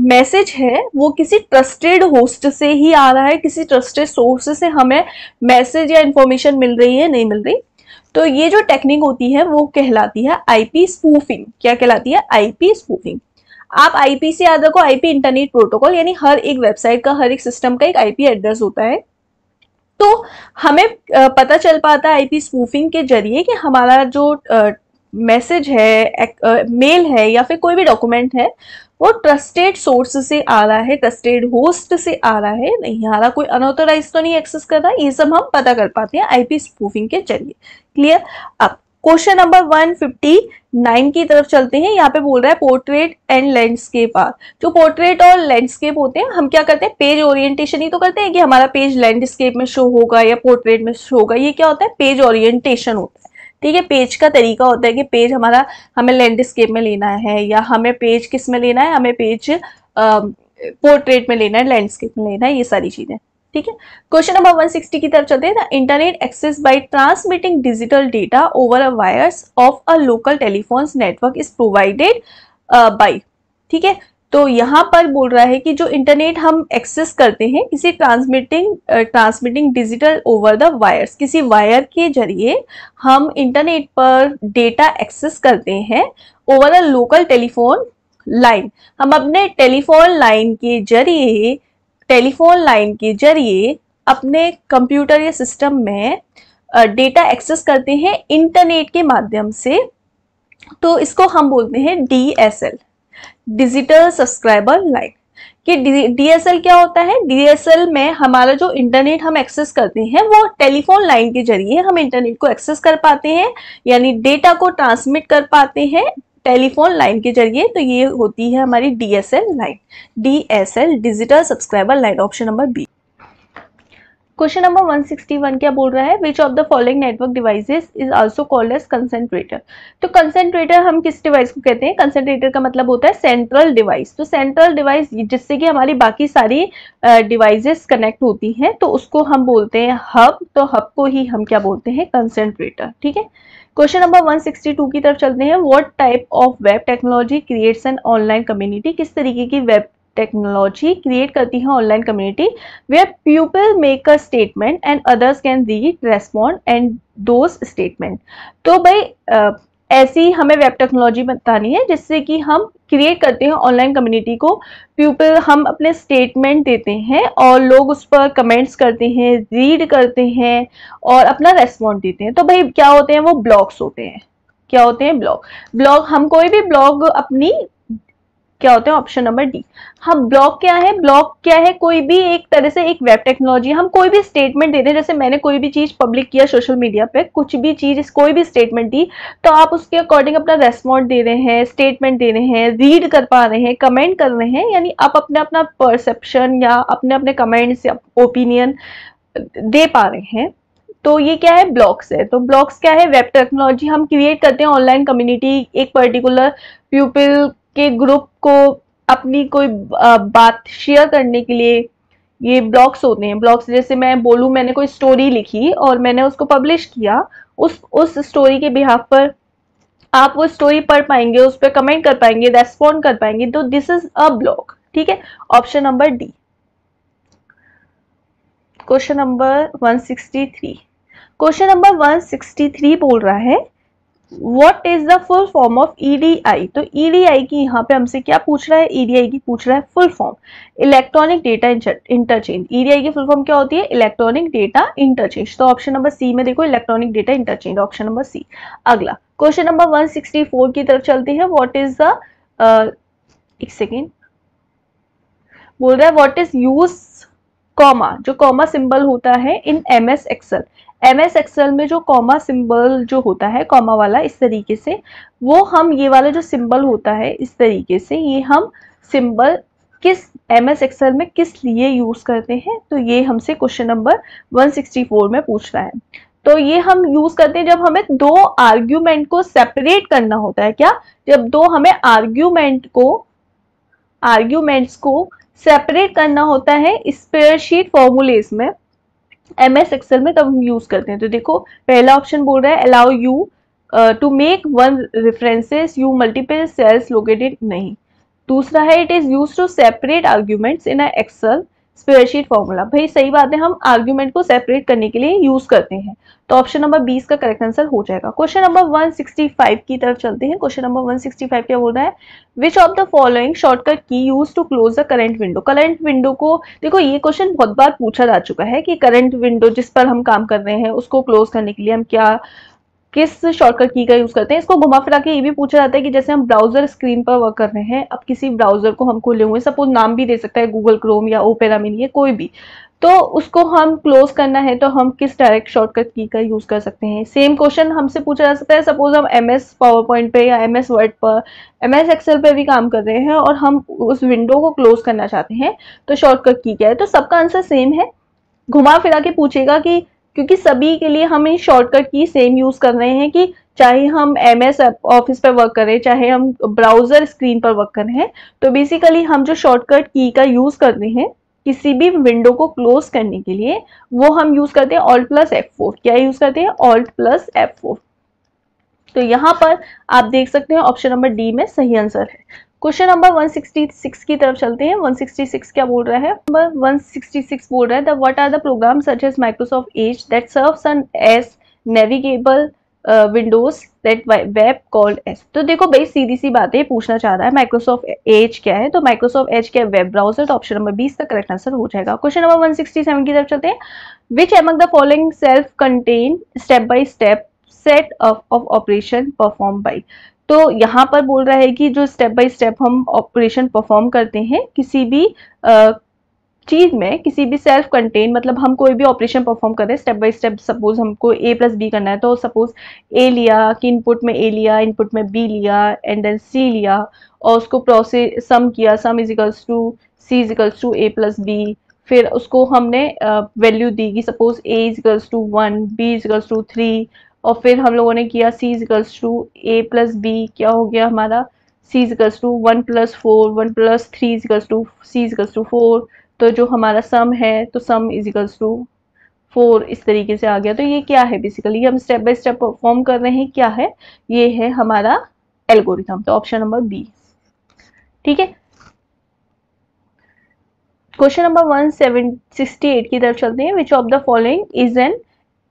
मैसेज है वो किसी ट्रस्टेड होस्ट से ही आ रहा है, किसी ट्रस्टेड सोर्स से हमें मैसेज या इंफॉर्मेशन मिल रही है, नहीं मिल रही। तो ये जो टेक्निक होती है वो कहलाती है आईपी स्पूफिंग। क्या कहलाती है, आईपी स्पूफिंग। आप आईपी से याद रखो, आईपी इंटरनेट प्रोटोकॉल, यानी हर एक वेबसाइट का, हर एक सिस्टम का एक आईपी एड्रेस होता है। तो हमें पता चल पाता है आईपी स्पूफिंग के जरिए कि हमारा जो मैसेज है, मेल है या फिर कोई भी डॉक्यूमेंट है वो ट्रस्टेड सोर्स से आ रहा है, ट्रस्टेड होस्ट से आ रहा है, नहीं आ रहा, कोई अनऑथराइज तो नहीं एक्सेस कर रहा। ये सब हम पता कर पाते हैं आईपी स्पूफिंग के जरिए। क्लियर। अब क्वेश्चन नंबर 159 की तरफ चलते हैं। यहाँ पे बोल रहा है पोर्ट्रेट एंड लैंडस्केप आर। जो पोर्ट्रेट और लैंडस्केप होते हैं, हम क्या करते हैं, पेज ओरिएंटेशन ही तो करते हैं कि हमारा पेज लैंडस्केप में शो होगा या पोर्ट्रेट में शो होगा। ये क्या होता है, पेज ओरिएंटेशन होता है। ठीक है, पेज का तरीका होता है कि पेज हमें लैंडस्केप में लेना है, या हमें पेज किस में लेना है, हमें पेज पोर्ट्रेट में लेना है, लैंडस्केप में लेना है, ये सारी चीजें। ठीक है, क्वेश्चन नंबर 160 की तरफ चलते हैं। The internet access by transmitting digital data over a wires of a local telephones network is provided by. ठीक है, तो यहाँ पर बोल रहा है कि जो इंटरनेट हम एक्सेस करते हैं किसी transmitting digital over the wires, किसी वायर के जरिए हम इंटरनेट पर डेटा एक्सेस करते हैं over a local telephone line. हम अपने टेलीफोन लाइन के जरिए अपने कंप्यूटर या सिस्टम में डेटा एक्सेस करते हैं इंटरनेट के माध्यम से। तो इसको हम बोलते हैं डीएसएल, डिजिटल सब्सक्राइबर लाइन। कि डीएसएल क्या होता है, डीएसएल में हमारा जो इंटरनेट हम एक्सेस करते हैं वो टेलीफोन लाइन के जरिए हम इंटरनेट को एक्सेस कर पाते हैं, यानी डेटा को ट्रांसमिट कर पाते हैं टेलीफोन लाइन के जरिए। तो ये होती है हमारी DSL line, DSL digital subscriber line, option number B. Question number 161 क्या बोल रहा है, which of the following network devices is also called as concentrator. तो कंसेंट्रेटर हम किस डिवाइस को कहते हैं, कंसेंट्रेटर का मतलब होता है सेंट्रल डिवाइस। तो सेंट्रल डिवाइस जिससे कि हमारी बाकी सारी डिवाइसेस कनेक्ट होती हैं, तो उसको हम बोलते हैं हब। तो हब को ही हम क्या बोलते हैं, कंसेंट्रेटर। ठीक है, क्वेश्चन नंबर 162 की तरफ चलते हैं। What type of web technology creates an online community. किस तरीके की वेब टेक्नोलॉजी क्रिएट करती है online community, where people make a statement and others can read, respond and those statement. तो भाई ऐसी हमें वेब टेक्नोलॉजी बतानी है जिससे कि हम क्रिएट करते हैं ऑनलाइन कम्युनिटी को। पीपल, हम अपने स्टेटमेंट देते हैं और लोग उस पर कमेंट्स करते हैं, रीड करते हैं और अपना रेस्पॉन्ड देते हैं। तो भाई क्या होते हैं, वो ब्लॉग्स होते हैं। क्या होते हैं, ब्लॉग। हम कोई भी ब्लॉग अपनी क्या होते हैं? Option number D. हम ब्लॉग क्या है? ब्लॉग क्या है? कोई भी एक तरह से एक वेब टेक्नोलॉजी, हम कोई भी स्टेटमेंट दे रहे हैं, जैसे मैंने कोई भी चीज पब्लिक किया सोशल मीडिया पे, कुछ भी चीज, कोई भी स्टेटमेंट दी, तो आप उसके अकॉर्डिंग अपना रेस्पॉन्ड दे रहे हैं, स्टेटमेंट दे रहे हैं, रीड कर पा रहे हैं, कमेंट कर रहे हैं, यानी आप अपने अपना परसेप्शन या अपने अपने कमेंट्स या ओपिनियन दे पा रहे हैं। तो ये क्या है? ब्लॉग्स है। तो ब्लॉग्स क्या है? Web technology. हम क्रिएट करते हैं ऑनलाइन कम्युनिटी, एक पर्टिकुलर पीपल के ग्रुप को अपनी कोई बात शेयर करने के लिए, ये ब्लॉग्स होते हैं। ब्लॉग्स जैसे मैं बोलूँ, मैंने कोई स्टोरी लिखी और मैंने उसको पब्लिश किया, उस स्टोरी के बिहाफ पर आप वो स्टोरी पढ़ पाएंगे, उस पर कमेंट कर पाएंगे, रेस्पॉन्ड कर पाएंगे, तो दिस इज अ ब्लॉग। ठीक है, option number D. Question number 163। Question number 163 बोल रहा है what is the full form of EDI. तो ईडीआई की यहाँ पे हमसे क्या पूछ रहा है? ईडीआई की पूछ रहा है full form, electronic data interchange. EDI की फुल फॉर्म क्या होती है? Electronic data interchange. तो ऑप्शन नंबर सी में देखो, electronic data interchange, option number C. अगला क्वेश्चन नंबर 164 की तरफ चलते हैं। व्हाट इज द एक सेकेंड, बोल रहा है व्हाट इज यूज कॉमा, जो कॉमा सिंबल होता है in MS Excel. MS Excel में जो कॉमा सिंबल जो होता है, कॉमा वाला इस तरीके से, वो हम ये वाला जो सिंबल होता है इस तरीके से, ये हम सिंबल किस एमएस एक्सेल में किस लिए यूज करते हैं? तो ये हमसे क्वेश्चन नंबर 164 में पूछ रहा है। तो ये हम यूज करते हैं जब हमें दो आर्ग्यूमेंट को सेपरेट करना होता है। क्या? जब दो हमें आर्ग्यूमेंट्स को सेपरेट करना होता है स्प्रेडशीट फॉर्मूलेस में, एमएस एक्सेल में, तब हम यूज करते हैं। तो देखो, पहला ऑप्शन बोल रहा है allow you to make one references you multiple cells located, नहीं। दूसरा है it is use to separate arguments in Excel spreadsheet formula. भाई सही बात है, हम आर्ग्यूमेंट को सेपरेट करने के लिए यूज करते हैं। तो ऑप्शन नंबर 20 का करेक्ट आंसर हो जाएगा। क्वेश्चन नंबर 165 की तरफ चलते हैं। क्वेश्चन नंबर 165 क्या बोल रहा है? Which of the following shortcut key use to close the current window. Current window को, देखो ये क्वेश्चन बहुत बार पूछा जा चुका है कि करंट विंडो जिस पर हम काम कर रहे हैं उसको क्लोज करने के लिए हम किस शॉर्टकट की का यूज करते हैं। इसको घुमा फिरा के ये भी पूछा जाता है कि जैसे हम ब्राउजर स्क्रीन पर वर्क कर रहे हैं, अब किसी ब्राउजर को हम खोले हुए, सपोज नाम भी दे सकता है गूगल क्रोम या ओपेरा मिनी, कोई भी, तो उसको हम क्लोज करना है तो हम किस डायरेक्ट शॉर्टकट की का यूज कर सकते हैं। सेम क्वेश्चन हमसे पूछा जा सकता है, सपोज हम एमएस पावर पॉइंट पे या एमएस वर्ड पर, एमएस एक्सेल पे भी काम कर रहे हैं और हम उस विंडो को क्लोज करना चाहते हैं, तो शॉर्टकट की क्या है? तो सबका आंसर सेम है। घुमा फिरा के पूछेगा कि, क्योंकि सभी के लिए हम इस शॉर्टकट की सेम यूज कर रहे हैं, कि चाहे हम एमएस ऑफिस पर वर्क करें, चाहे हम ब्राउजर स्क्रीन पर वर्क कर रहे हैं, तो बेसिकली हम जो शॉर्टकट की का यूज कर रहे हैं किसी भी विंडो को क्लोज करने के लिए, वो हम यूज करते हैं Alt + F4। क्या यूज करते हैं? Alt + F4। तो यहाँ पर आप देख सकते हैं ऑप्शन नंबर डी में सही आंसर है। क्वेश्चन नंबर 166 की तरफ चलते हैं। 166 क्या बोल रहा है? नंबर 166 बोल रहा है the what are the program such as Microsoft Edge that serves as navigable windows that web called as. तो देखो भाई सीधी सी बातें पूछना चाह रहा है, माइक्रोसॉफ्ट एज क्या है? तो माइक्रोसॉफ्ट एज क्या है? Web browser. तो ऑप्शन नंबर 20 का करेक्ट आंसर हो जाएगा। क्वेश्चन नंबर 167 की तरफ चलते हैं। विच among the following self contain step by step set of operation perform by. तो यहाँ पर बोल रहा है कि जो स्टेप बाय स्टेप हम ऑपरेशन परफॉर्म करते हैं किसी भी चीज में, किसी भी सेल्फ कंटेन, मतलब हम कोई भी ऑपरेशन परफॉर्म कर रहे हैं स्टेप बाय स्टेप, सपोज हमको a + b करना है, तो सपोज a लिया कि इनपुट में a लिया, इनपुट में b लिया एंड देन c लिया, और उसको प्रोसेस सम किया, sum is equals to c is equals to a + b, फिर उसको हमने वैल्यू दी कि suppose a is equals to 1, b is equals to 3, और फिर हम लोगों ने किया c is equals to a + b, क्या हो गया हमारा c is equals to 1 + 4, 1 + 3 is equals to c is equals to 4, तो जो हमारा सम है तो सम इज इक्वल्स टू 4, इस तरीके से आ गया। तो ये क्या है? बेसिकली हम स्टेप बाय स्टेप परफॉर्म कर रहे हैं, क्या है? ये है हमारा एल्गोरिथम। तो ऑप्शन नंबर बी। ठीक है, क्वेश्चन नंबर 168 की तरफ चलते हैं। Which of the following is an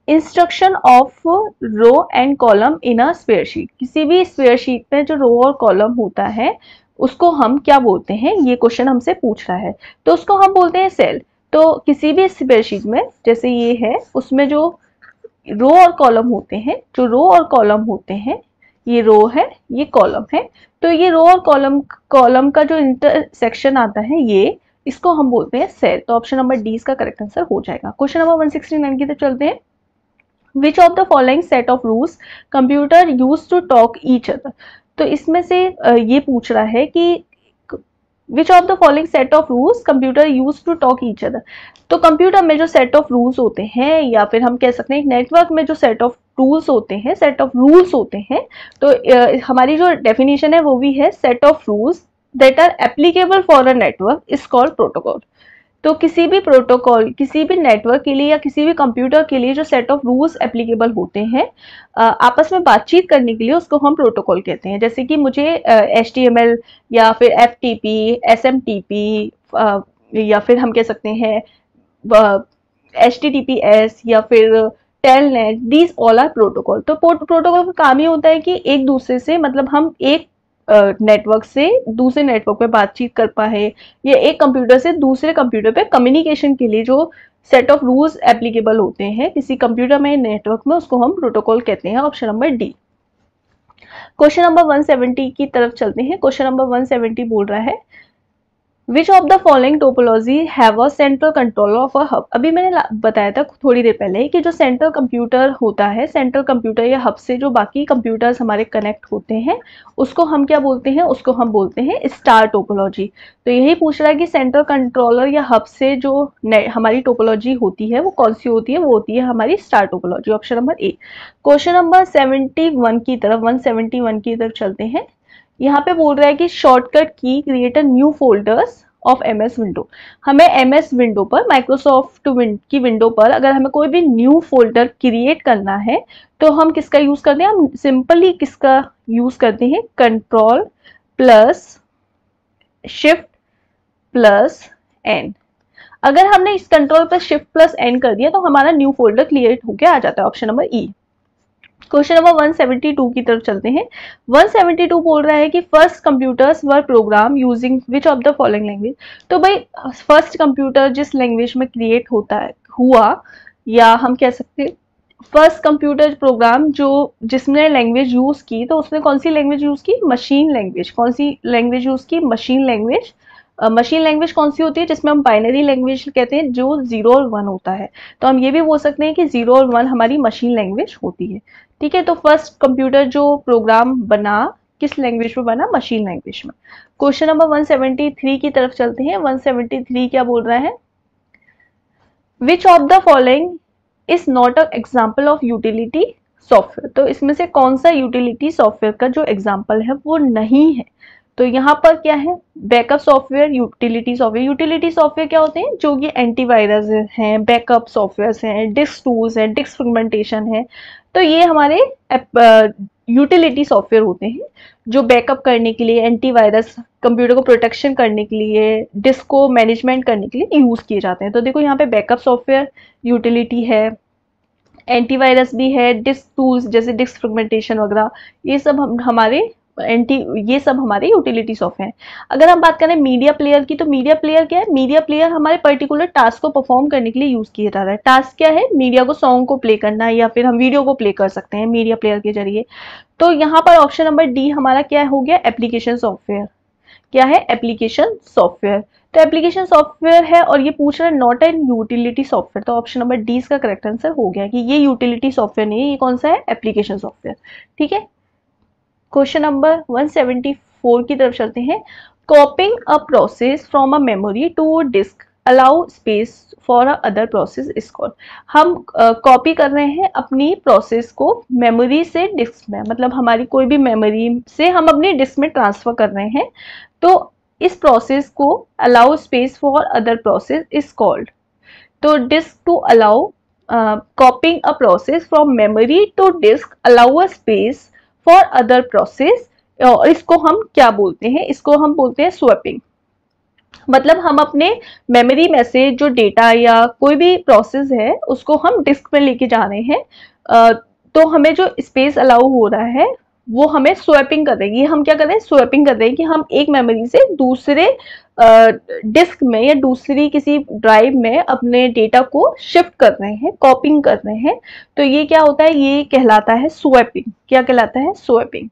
instruction of row and column in a spreadsheet. किसी भी स्प्रेडशीट में जो रो और कॉलम होता है उसको हम क्या बोलते हैं? ये क्वेश्चन हमसे पूछ रहा है, तो उसको हम बोलते हैं सेल। तो किसी भी स्प्रेडशीट में, जैसे ये है, उसमें जो रो और कॉलम होते हैं, जो रो और कॉलम होते हैं ये रो है, ये कॉलम है। तो ये रो और कॉलम का जो इंटरसेक्शन आता है ये, इसको हम बोलते हैं सेल। तो ऑप्शन नंबर डी इसका करेक्ट आंसर हो जाएगा। क्वेश्चन नंबर 169 की तरफ चलते हैं। Which of the following set of rules computer use to talk each other. तो इसमें से ये पूछ रहा है कि which of the following set of rules computer use to talk each other. तो कंप्यूटर में जो सेट ऑफ रूल्स होते हैं, या फिर हम कह सकते हैं नेटवर्क में जो सेट ऑफ टूल्स होते हैं, सेट ऑफ रूल्स होते हैं, तो हमारी जो डेफिनेशन है वो भी है set of rules that are applicable for a network is called protocol. तो किसी भी प्रोटोकॉल, किसी भी नेटवर्क के लिए या किसी भी कंप्यूटर के लिए जो सेट ऑफ रूल्स एप्लीकेबल होते हैं आपस में बातचीत करने के लिए, उसको हम प्रोटोकॉल कहते हैं। जैसे कि मुझे HTML या फिर FTP, SMTP या फिर हम कह सकते हैं HTTPS या फिर telnet, these all are protocol. तो प्रोटोकॉल का काम ये होता है कि एक दूसरे से, मतलब हम एक नेटवर्क से दूसरे नेटवर्क पे बातचीत कर पाए, या एक कंप्यूटर से दूसरे कंप्यूटर पे कम्युनिकेशन के लिए जो सेट ऑफ रूल्स एप्लीकेबल होते हैं किसी कंप्यूटर में, नेटवर्क में, उसको हम प्रोटोकॉल कहते हैं। Option number D. Question number 170 की तरफ चलते हैं। क्वेश्चन नंबर 170 बोल रहा है which of the following topology have a central controller of a hub. अभी मैंने बताया था थोड़ी देर पहले कि जो सेंट्रल कंप्यूटर होता है, सेंट्रल कंप्यूटर या हब से जो बाकी कंप्यूटर्स हमारे कनेक्ट होते हैं, उसको हम क्या बोलते हैं, उसको हम बोलते हैं स्टार टोपोलॉजी। तो यही पूछ रहा है कि सेंट्रल कंट्रोलर या हब से जो हमारी टोपोलॉजी होती है वो कौन सी होती है, वो होती है हमारी star topology. Option number A. Question number 71 की तरफ 171 की तरफ चलते हैं। यहाँ पे बोल रहा है कि शॉर्टकट की create a new folders of MS window. हमें MS विंडो पर, माइक्रोसॉफ्ट की विंडो पर अगर हमें कोई भी न्यू फोल्डर क्रिएट करना है तो हम किसका यूज करते हैं, हम सिंपली किसका यूज करते हैं, control plus shift plus N. अगर हमने इस control plus shift plus N कर दिया तो हमारा न्यू फोल्डर क्रिएट होकर आ जाता है। ऑप्शन नंबर ई। क्वेश्चन नंबर 172 की तरफ चलते हैं। 172 बोल रहा है कि first computers were program using which of the following language. तो भाई फर्स्ट कंप्यूटर जिस लैंग्वेज में क्रिएट हुआ, या हम कह सकते हैं फर्स्ट कंप्यूटर प्रोग्राम जो जिसने लैंग्वेज यूज की, तो उसने कौन सी लैंग्वेज यूज की, मशीन लैंग्वेज। कौन सी लैंग्वेज यूज की, मशीन लैंग्वेज। मशीन लैंग्वेज कौन सी होती है, जिसमें हम बाइनरी लैंग्वेज कहते हैं, जो 0 और 1 होता है। तो हम ये भी बोल सकते हैं कि 0 और 1 हमारी मशीन लैंग्वेज होती है। ठीक है, तो फर्स्ट कंप्यूटर जो प्रोग्राम बना किस लैंग्वेज में बना, मशीन लैंग्वेज में। क्वेश्चन नंबर 173 की तरफ चलते हैं। 173 क्या बोल रहा है, which of the following is not a example of utility software. तो इसमें से कौन सा यूटिलिटी सॉफ्टवेयर का जो एग्जाम्पल है वो नहीं है। तो यहाँ पर क्या है, backup software, utility software. Utility software क्या होते हैं, जो कि एंटीवायरस हैं, बैकअप सॉफ्टवेयर हैं, डिस्क टूल्स हैं, डिस्क फ्रेगमेंटेशन है। तो ये हमारे यूटिलिटी सॉफ्टवेयर होते हैं जो बैकअप करने के लिए, एंटीवायरस, कंप्यूटर को प्रोटेक्शन करने के लिए, डिस्क को मैनेजमेंट करने के लिए यूज किए जाते हैं। तो देखो यहाँ पे बैकअप सॉफ्टवेयर यूटिलिटी है, एंटीवायरस भी है, डिस्क टूल्स जैसे डिस्क फ्रेगमेंटेशन वगैरह, ये सब ये सब हमारे यूटिलिटी सॉफ्टवेयर हैं। अगर हम बात करें मीडिया प्लेयर की, तो मीडिया प्लेयर क्या है, मीडिया प्लेयर हमारे पर्टिकुलर टास्क को परफॉर्म करने के लिए यूज किया जा रहा है। टास्क क्या है, मीडिया को, सॉन्ग को प्ले करना, या फिर हम वीडियो को प्ले कर सकते हैं मीडिया प्लेयर के जरिए। तो यहाँ पर ऑप्शन नंबर डी हमारा क्या हो गया, एप्लीकेशन सॉफ्टवेयर। क्या है, एप्लीकेशन सॉफ्टवेयर। तो एप्लीकेशन सॉफ्टवेयर है और ये पूछ रहा है नॉट एन यूटिलिटी सॉफ्टवेयर। तो ऑप्शन नंबर डी इसका करेक्ट आंसर हो गया कि ये यूटिलिटी सॉफ्टवेयर नहीं है, ये कौन सा है, एप्लीकेशन सॉफ्टवेयर। ठीक है, क्वेश्चन नंबर 174 की तरफ चलते हैं। Copying a process from a memory to disk allow space for a other process is called. हम कॉपी कर रहे हैं अपनी प्रोसेस को मेमोरी से डिस्क में, मतलब हमारी कोई भी मेमोरी से हम अपनी डिस्क में ट्रांसफर कर रहे हैं, तो इस प्रोसेस को allow space for other process is called. तो disk to allow copying a process from memory to disk allow a space for other process, इसको हम क्या बोलते हैं, इसको हम बोलते हैं स्वैपिंग। मतलब हम अपने मेमोरी में से जो डेटा या कोई भी प्रोसेस है उसको हम डिस्क में लेके जा रहे हैं, तो हमें जो स्पेस अलाउ हो रहा है वो हमें स्वैपिंग कर रही है। हम क्या कर रहे हैं, स्वैपिंग कर रहे हैं कि हम एक मेमोरी से दूसरे डिस्क में या दूसरी किसी ड्राइव में अपने डेटा को शिफ्ट कर रहे हैं, कॉपिंग कर रहे हैं। तो ये क्या होता है, ये कहलाता है स्वैपिंग। क्या कहलाता है, स्वैपिंग।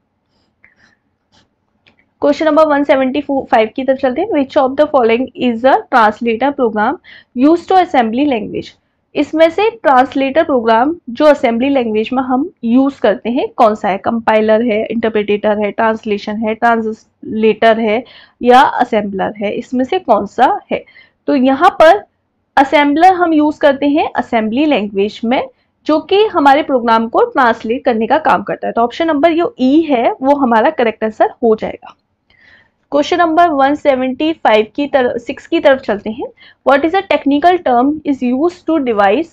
क्वेश्चन नंबर 175 की तरफ चलते हैं। Which of the following is a translator program used to assembly language. इसमें से ट्रांसलेटर प्रोग्राम जो असेंबली लैंग्वेज में हम यूज करते हैं कौन सा है? कंपाइलर है, इंटरप्रेटेटर है, ट्रांसलेशन है, ट्रांसलेटर है या असेंबलर है? इसमें से कौन सा है? तो यहाँ पर असेंबलर हम यूज करते हैं असेंबली लैंग्वेज में, जो कि हमारे प्रोग्राम को ट्रांसलेट करने का काम करता है। तो ऑप्शन नंबर जो ई है वो हमारा करेक्ट आंसर हो जाएगा। क्वेश्चन नंबर 175 की तरफ 6 की तरफ चलते हैं। What is a technical term is used to device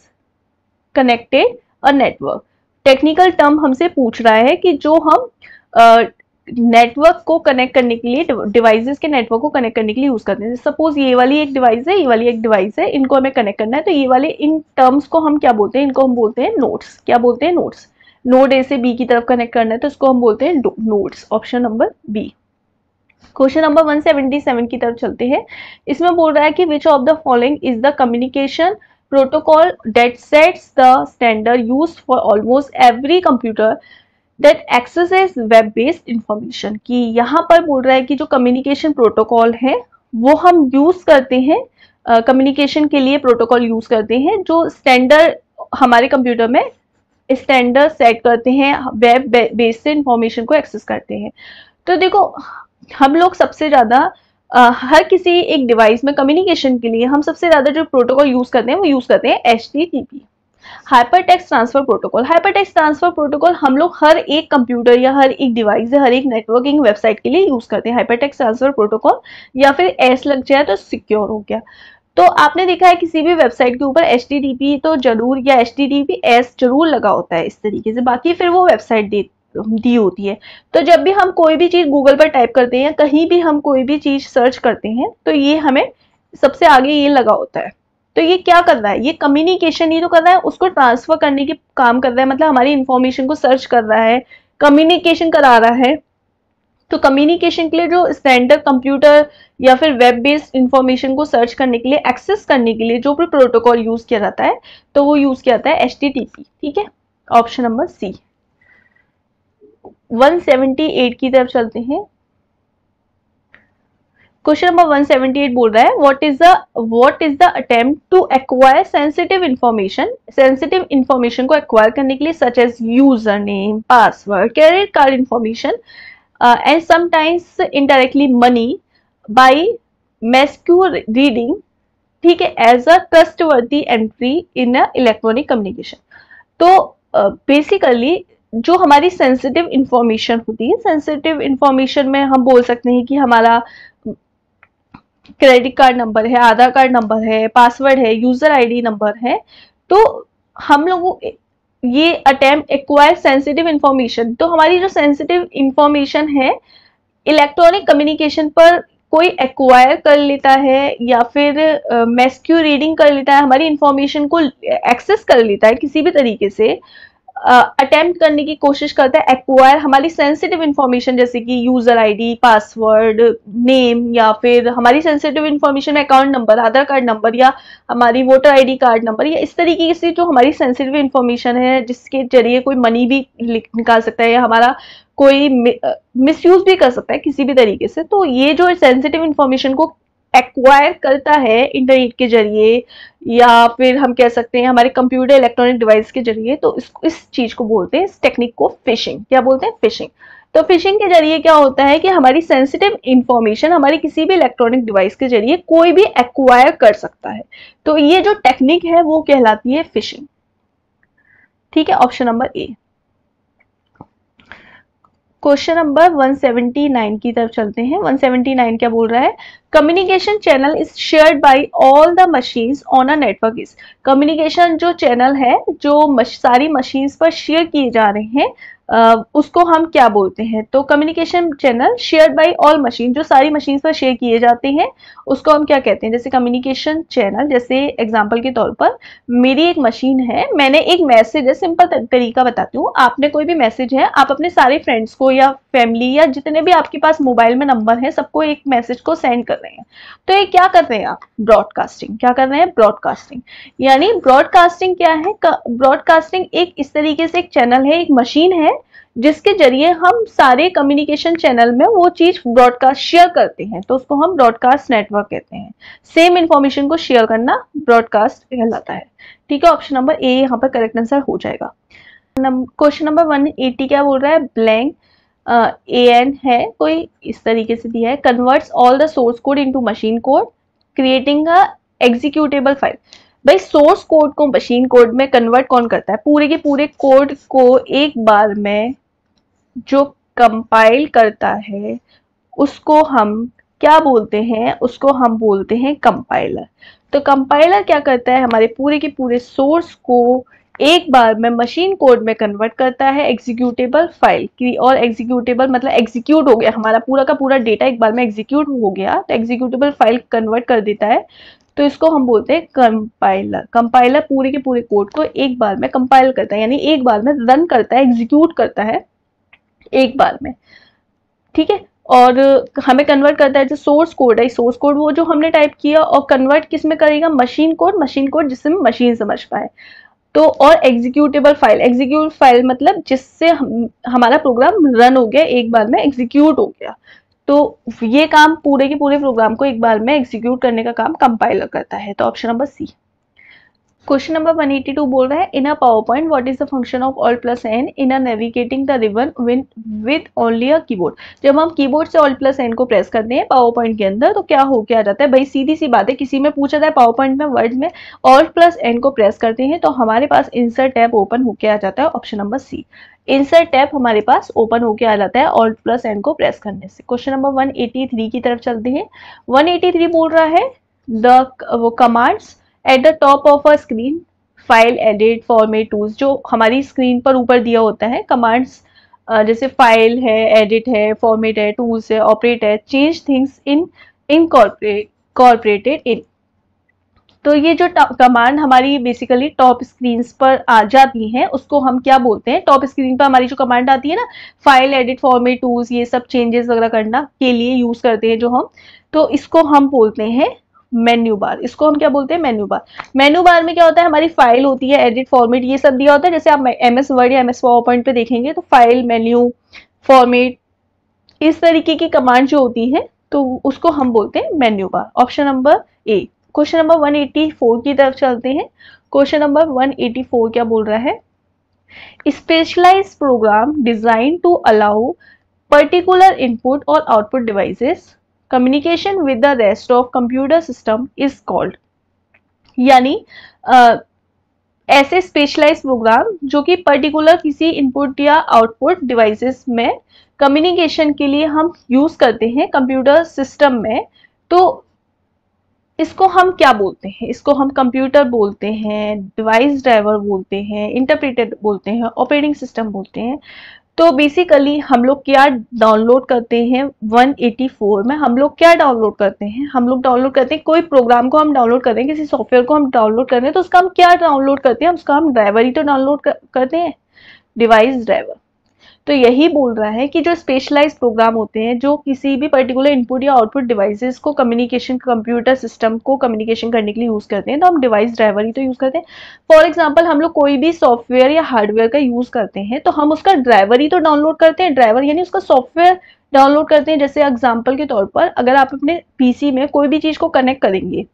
connected a network. Technical term हमसे पूछ रहा है कि जो हम नेटवर्क को कनेक्ट करने के लिए, डिवाइसेस के नेटवर्क को कनेक्ट करने के लिए यूज करते हैं। सपोज ये वाली एक डिवाइस है, ये वाली एक डिवाइस है, इनको हमें कनेक्ट करना है। तो ये वाले इन टर्म्स को हम क्या बोलते हैं? इनको हम बोलते हैं नोड्स। क्या बोलते हैं? नोड्स। नोड ए से बी की तरफ कनेक्ट करना है तो इसको हम बोलते हैं nodes. Option number B. Question number 177 की तरफ चलते हैं। इसमें बोल रहा है कि which of the following is the communication protocol that sets the standard used for almost every computer that axes web based information. कि यहाँ पर बोल रहा है कि जो कम्युनिकेशन प्रोटोकॉल है वो हम यूज करते हैं, कम्युनिकेशन के लिए प्रोटोकॉल यूज करते हैं जो स्टैंडर्ड हमारे कंप्यूटर में स्टैंडर्ड सेट करते हैं, वेब बेस्ड से इंफॉर्मेशन को एक्सेस करते हैं। तो देखो, हम लोग सबसे ज्यादा हर किसी एक डिवाइस में कम्युनिकेशन के लिए हम सबसे ज्यादा जो प्रोटोकॉल यूज करते हैं वो यूज करते हैं HTTP, hyper text transfer protocol. Hyper text transfer protocol हम लोग हर एक कंप्यूटर या हर एक डिवाइस या हर एक नेटवर्किंग वेबसाइट के लिए यूज करते हैं हाइपर टेक्स्ट ट्रांसफर प्रोटोकॉल, या फिर एस लग जाए तो सिक्योर हो गया। तो आपने देखा है किसी भी वेबसाइट के ऊपर HTTP तो जरूर या HTTPS जरूर लगा होता है इस तरीके से, बाकी फिर वो वेबसाइट दी होती है। तो जब भी हम कोई भी चीज गूगल पर टाइप करते हैं, कहीं भी हम कोई भी चीज सर्च करते हैं, तो ये हमें सबसे आगे ये लगा होता है। तो ये क्या कर रहा है? ये कम्युनिकेशन ही तो कर रहा है, उसको ट्रांसफर करने के काम कर रहा है, मतलब हमारी इंफॉर्मेशन को सर्च कर रहा है, कम्युनिकेशन करा रहा है। तो कम्युनिकेशन के लिए जो स्टैंडर्ड कंप्यूटर या फिर वेब बेस्ड इंफॉर्मेशन को सर्च करने के लिए, एक्सेस करने के लिए जो भी प्रोटोकॉल यूज किया जाता है, तो वो यूज किया जाता है HTTP। ठीक है, ऑप्शन नंबर सी। 178 की तरफ चलते हैं। क्वेश्चन नंबर 178 बोल रहा है what is the attempt to acquire sensitive information. Sensitive information को एक्वायर करने के लिए such as user name, password, credit card information and sometimes indirectly money by masquerading, ठीक है, as a trustworthy entry in electronic communication. तो basically जो हमारी sensitive information होती है, सेंसिटिव इंफॉर्मेशन में हम बोल सकते हैं कि हमारा क्रेडिट कार्ड नंबर है, आधार कार्ड नंबर है, पासवर्ड है, यूजर आईडी नंबर है। तो हम लोगों ये अटेम्प्ट एक्वायर सेंसिटिव इंफॉर्मेशन, तो हमारी जो सेंसिटिव इंफॉर्मेशन है इलेक्ट्रॉनिक कम्युनिकेशन पर कोई एक्वायर कर लेता है या फिर मैस्क्यू रीडिंग कर लेता है, हमारी इंफॉर्मेशन को एक्सेस कर लेता है किसी भी तरीके से, अटेम्प्ट करने की कोशिश करता है एक्वायर हमारी सेंसिटिव इंफॉर्मेशन, जैसे कि यूजर आईडी, पासवर्ड, नेम, या फिर हमारी सेंसिटिव इंफॉर्मेशन में अकाउंट नंबर, आधार कार्ड नंबर, या हमारी वोटर आईडी कार्ड नंबर, या इस तरीके से जो हमारी सेंसिटिव इंफॉर्मेशन है जिसके जरिए कोई मनी भी निकाल सकता है या हमारा कोई मिसयूज भी कर सकता है किसी भी तरीके से। तो ये जो सेंसिटिव इंफॉर्मेशन को एक्वायर करता है इंटरनेट के जरिए या फिर हम कह सकते हैं हमारे कंप्यूटर इलेक्ट्रॉनिक डिवाइस के जरिए, तो इस चीज को बोलते हैं, इस टेक्निक को फिशिंग। क्या बोलते हैं? फिशिंग। तो फिशिंग के जरिए क्या होता है कि हमारी सेंसिटिव इंफॉर्मेशन हमारी किसी भी इलेक्ट्रॉनिक डिवाइस के जरिए कोई भी एक्वायर कर सकता है। तो ये जो टेक्निक है वो कहलाती है फिशिंग। ठीक है, option number A. Question number 179 की तरफ चलते हैं। 179 क्या बोल रहा है? Communication channel is shared by all the machines on a network is. Communication जो चैनल है जो सारी मशीन्स पर शेयर किए जा रहे हैं, उसको हम क्या बोलते हैं? तो communication channel shared by all machine, जो सारी मशीन पर शेयर किए जाते हैं उसको हम क्या कहते हैं? जैसे कम्युनिकेशन चैनल, जैसे एग्जांपल के तौर पर मेरी एक मशीन है, मैंने एक मैसेज है, सिंपल तरीका बताती हूँ, आपने कोई भी मैसेज है, आप अपने सारे फ्रेंड्स को या फैमिली या जितने भी आपके पास मोबाइल में नंबर है सबको एक मैसेज को सेंड कर रहे हैं। तो ये क्या कर रहे हैं आप? ब्रॉडकास्टिंग। क्या कर रहे हैं? ब्रॉडकास्टिंग। यानी ब्रॉडकास्टिंग क्या है? ब्रॉडकास्टिंग एक इस तरीके से एक चैनल है, एक मशीन है जिसके जरिए हम सारे कम्युनिकेशन चैनल में वो चीज ब्रॉडकास्ट शेयर करते हैं, तो उसको हम ब्रॉडकास्ट नेटवर्क कहते हैं। सेम इंफॉर्मेशन को शेयर करना ब्रॉडकास्ट कहलाता है। ठीक है, ऑप्शन नंबर ए यहाँ पर करेक्ट आंसर हो जाएगा। क्वेश्चन नंबर 180 क्या बोल रहा है? ब्लैंक एन है, कोई इस तरीके से दिया है, converts all the source code into machine code creating a executable file. भाई सोर्स कोड को मशीन कोड में कन्वर्ट कौन करता है? पूरे के पूरे कोड को एक बार में जो कंपाइल करता है उसको हम क्या बोलते हैं? उसको हम बोलते हैं कंपाइलर। तो कंपाइलर क्या करता है? हमारे पूरे के पूरे सोर्स को एक बार में मशीन कोड में कन्वर्ट करता है एग्जीक्यूटेबल फाइल की, और एग्जीक्यूटेबल मतलब एग्जीक्यूट हो गया, हमारा पूरा का पूरा डेटा एक बार में एग्जीक्यूट हो गया तो एग्जीक्यूटेबल फाइल कन्वर्ट कर देता है, तो इसको हम बोलते हैं कंपाइलर। कंपाइलर पूरे के पूरे कोड को एक बार में कंपाइल करता है, यानी एक बार में रन करता है, एग्जीक्यूट करता है एक बार में। ठीक है, और हमें कन्वर्ट करता है जो सोर्स कोड है, सोर्स कोड वो जो हमने टाइप किया, और कन्वर्ट किस में करेगा? Machine code. मशीन कोड जिससे मशीन समझ पाए। तो और एग्जीक्यूटेबल फाइल, एग्जीक्यूट फाइल मतलब जिससे हमारा प्रोग्राम रन हो गया, एक बार में एग्जीक्यूट हो गया। तो ये काम पूरे के पूरे प्रोग्राम को एक बार में एग्जीक्यूट करने का काम कंपाइलर करता है। तो option number C. Question number 182 बोल रहा है in a PowerPoint what is the function of alt plus N in a navigating the ribbon with only a keyboard. जब हम कीबोर्ड से ऑल्ट प्लस एन को प्रेस करते हैं power point के अंदर तो क्या हो क्या जाता है? भाई सीधी सी बात है, किसी में पूछा जाए पावर पॉइंट में वर्ड में ऑल्ट प्लस एन को प्रेस करते हैं तो हमारे पास इंसर्ट टैब ओपन होके आ जाता है। Option number C, insert tab हमारे पास ओपन होके आ जाता है ऑल्ट प्लस एन को प्रेस करने से। क्वेश्चन नंबर 183 की तरफ चलते हैं। 183 बोल रहा है वो commands at the top of a screen file edit format tools, जो हमारी स्क्रीन पर ऊपर दिया होता है कमांड्स, जैसे फाइल है, एडिट है, फॉर्मेट है, टूल्स है, ऑपरेट है, change things in incorporated in. तो ये जो कमांड हमारी बेसिकली टॉप स्क्रीन पर आ जाती हैं उसको हम क्या बोलते हैं? टॉप स्क्रीन पर हमारी जो कमांड आती है ना, फाइल एडिट फॉर्मेट टूल्स, ये सब चेंजेस वगैरह करना के लिए यूज करते हैं जो हम, तो इसको हम बोलते हैं मेन्यू बार। इसको हम क्या बोलते हैं? Menu bar. मेन्यू बार में क्या होता है? हमारी फाइल होती है, एडिट फॉर्मेट ये सब दिया होता है, जैसे आप एमएस वर्ड या एमएस पावर पॉइंट पे देखेंगे तो फाइल, मेन्यू, फॉर्मेट, इस तरीके की कमांड जो होती है तो उसको हम बोलते हैं menu bar. Option number A. Question number 184 की तरफ चलते हैं। क्वेश्चन नंबर 184 क्या बोल रहा है? Specialize program design to allow particular input और output devices communication with the rest of computer system is called. यानी ऐसे स्पेशलाइज प्रोग्राम जो कि पर्टिकुलर किसी इनपुट या आउटपुट डिवाइसेस में कम्युनिकेशन के लिए हम यूज करते हैं कंप्यूटर सिस्टम में, तो इसको हम क्या बोलते हैं? इसको हम कंप्यूटर बोलते हैं, डिवाइस ड्राइवर बोलते हैं, इंटरप्रेटर बोलते हैं, ऑपरेटिंग सिस्टम बोलते हैं। तो बेसिकली हम लोग क्या डाउनलोड करते हैं? 184 में हम लोग क्या डाउनलोड करते हैं? हम लोग डाउनलोड करते हैं कोई प्रोग्राम को हम डाउनलोड कर रहे हैं, किसी सॉफ्टवेयर को हम डाउनलोड कर रहे हैं, तो उसका हम क्या डाउनलोड करते हैं? उसका हम ड्राइवर ही तो डाउनलोड करते हैं, डिवाइस ड्राइवर। तो यही बोल रहा है कि जो स्पेशलाइज प्रोग्राम होते हैं जो किसी भी पर्टिकुलर इनपुट या आउटपुट डिवाइसेस को कम्युनिकेशन, कंप्यूटर सिस्टम को कम्युनिकेशन करने के लिए यूज करते हैं, तो हम डिवाइस ड्राइवर ही तो यूज करते हैं। फॉर एग्जांपल हम लोग कोई भी सॉफ्टवेयर या हार्डवेयर का यूज करते हैं तो हम उसका ड्राइवर ही तो डाउनलोड करते हैं। ड्राइवर यानी उसका सॉफ्टवेयर डाउनलोड करते हैं। जैसे एग्जाम्पल के तौर पर अगर आप अपने पीसी में कोई भी चीज को कनेक्ट करेंगे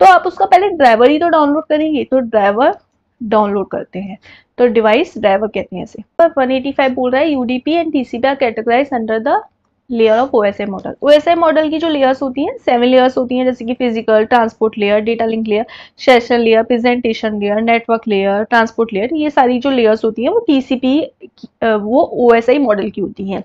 तो आप उसका पहले ड्राइवर ही तो डाउनलोड करेंगे, तो ड्राइवर डाउनलोड करते हैं, तो डिवाइस ड्राइवर कहते हैं इसे। 185 बोल रहा है UDP and TCP are categorized under the layer of OSI model. OSI model की जो लेयर्स होती हैं 7 लेयर्स होती हैं, जैसे कि physical, transport layer, data link layer, session layer, presentation layer, network layer, transport layer. ये सारी जो लेयर्स होती हैं वो टीसीपी वो ओएसआई मॉडल की होती हैं।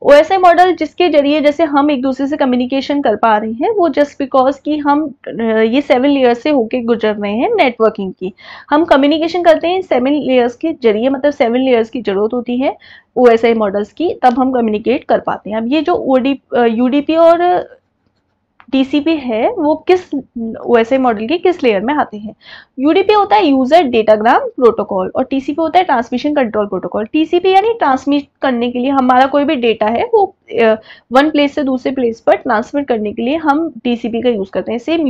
ओएसआई मॉडल जिसके जरिए जैसे हम एक दूसरे से कम्युनिकेशन कर पा रहे हैं वो जस्ट बिकॉज कि हम ये 7 लेयर्स से होके गुजर रहे हैं नेटवर्किंग की। हम कम्युनिकेशन करते हैं 7 लेयर्स के जरिए, मतलब 7 लेयर्स की जरूरत होती है। OSI मॉडल्स की, तब हम कम्युनिकेट कर पाते हैं। अब ये जो UDP और TCP है वो किस OSI मॉडल के किस लेयर में आते हैं? UDP होता है यूजर डेटाग्राम प्रोटोकॉल और TCP होता है ट्रांसमिशन कंट्रोल प्रोटोकॉल। TCP यानी ट्रांसमिट करने के लिए हमारा कोई भी डेटा है वो वन प्लेस से दूसरे प्लेस पर ट्रांसमिट करने के लिए हम TCP का यूज करते हैं। Same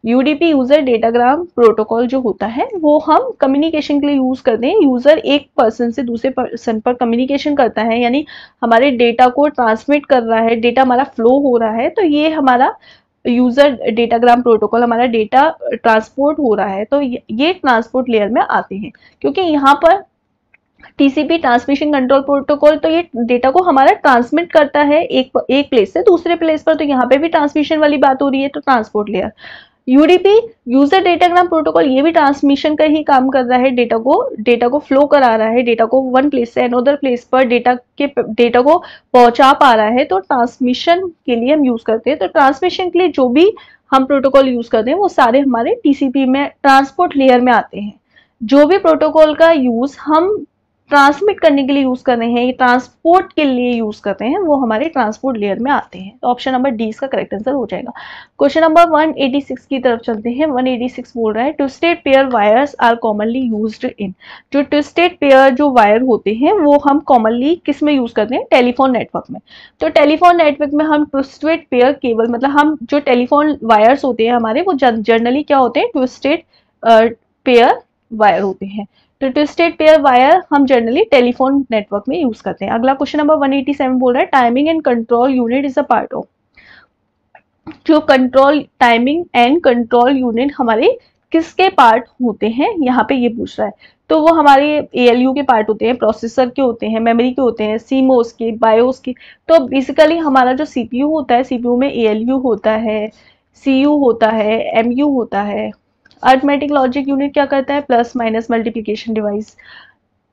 UDP user datagram protocol जो होता है वो हम कम्युनिकेशन के लिए यूज करते हैं। यूजर एक पर्सन से दूसरे पर्सन पर कम्युनिकेशन करता है, यानी हमारे डेटा को ट्रांसमिट कर रहा है, डेटा हमारा फ्लो हो रहा है, तो ये हमारा यूजर डेटाग्राम प्रोटोकॉल, हमारा डेटा ट्रांसपोर्ट हो रहा है, तो ये ट्रांसपोर्ट लेयर में आते हैं। क्योंकि यहाँ पर TCP ट्रांसमिशन कंट्रोल प्रोटोकॉल तो ये डेटा को हमारा ट्रांसमिट करता है एक प्लेस से दूसरे प्लेस पर, तो यहाँ पे भी ट्रांसमिशन वाली बात हो रही है, तो transport layer. UDP user datagram protocol ये भी ट्रांसमिशन का ही काम कर रहा है, डेटा को फ्लो करा रहा है, डेटा को वन प्लेस से अनदर प्लेस पर डेटा को पहुंचा पा रहा है, तो ट्रांसमिशन के लिए हम यूज करते हैं। तो ट्रांसमिशन के लिए जो भी हम प्रोटोकॉल यूज करते हैं वो सारे हमारे TCP में ट्रांसपोर्ट लेयर में आते हैं। जो भी प्रोटोकॉल का यूज हम ट्रांसमिट करने के लिए यूज कर रहे हैं, ट्रांसपोर्ट के लिए यूज करते हैं, वो हमारे ट्रांसपोर्ट लेयर में आते हैं। तो ऑप्शन नंबर डी इसका करेक्ट आंसर हो जाएगा। क्वेश्चन नंबर 186 की तरफ चलते हैं। 186 बोल रहा है twisted pair wires are commonly used in. जो ट्विस्टेड पेयर जो वायर होते हैं वो हम कॉमनली किस में यूज करते हैं? टेलीफोन नेटवर्क में। तो टेलीफोन नेटवर्क में हम ट्विस्टेड पेयर केबल, मतलब हम जो टेलीफोन वायर्स होते हैं हमारे, वो जनरली क्या होते हैं? ट्विस्टेड पेयर वायर होते हैं। तो ट्विस्टेड पेयर वायर हम जनरली टेलीफोन नेटवर्क में यूज करते हैं। अगला क्वेश्चन नंबर 187 बोल रहा है timing and control unit is a part of. जो टाइमिंग एंड कंट्रोल यूनिट हमारे किसके पार्ट होते हैं, यहाँ पे ये पूछ रहा है। तो वो हमारे ALU के पार्ट होते हैं, प्रोसेसर के होते हैं, मेमोरी के होते हैं, CMOS के, बायोस के। तो बेसिकली हमारा जो CPU होता है, CPU में ALU होता है, CU होता है, MU होता है। अरिथमेटिक लॉजिक यूनिट क्या करता है? Plus minus multiplication device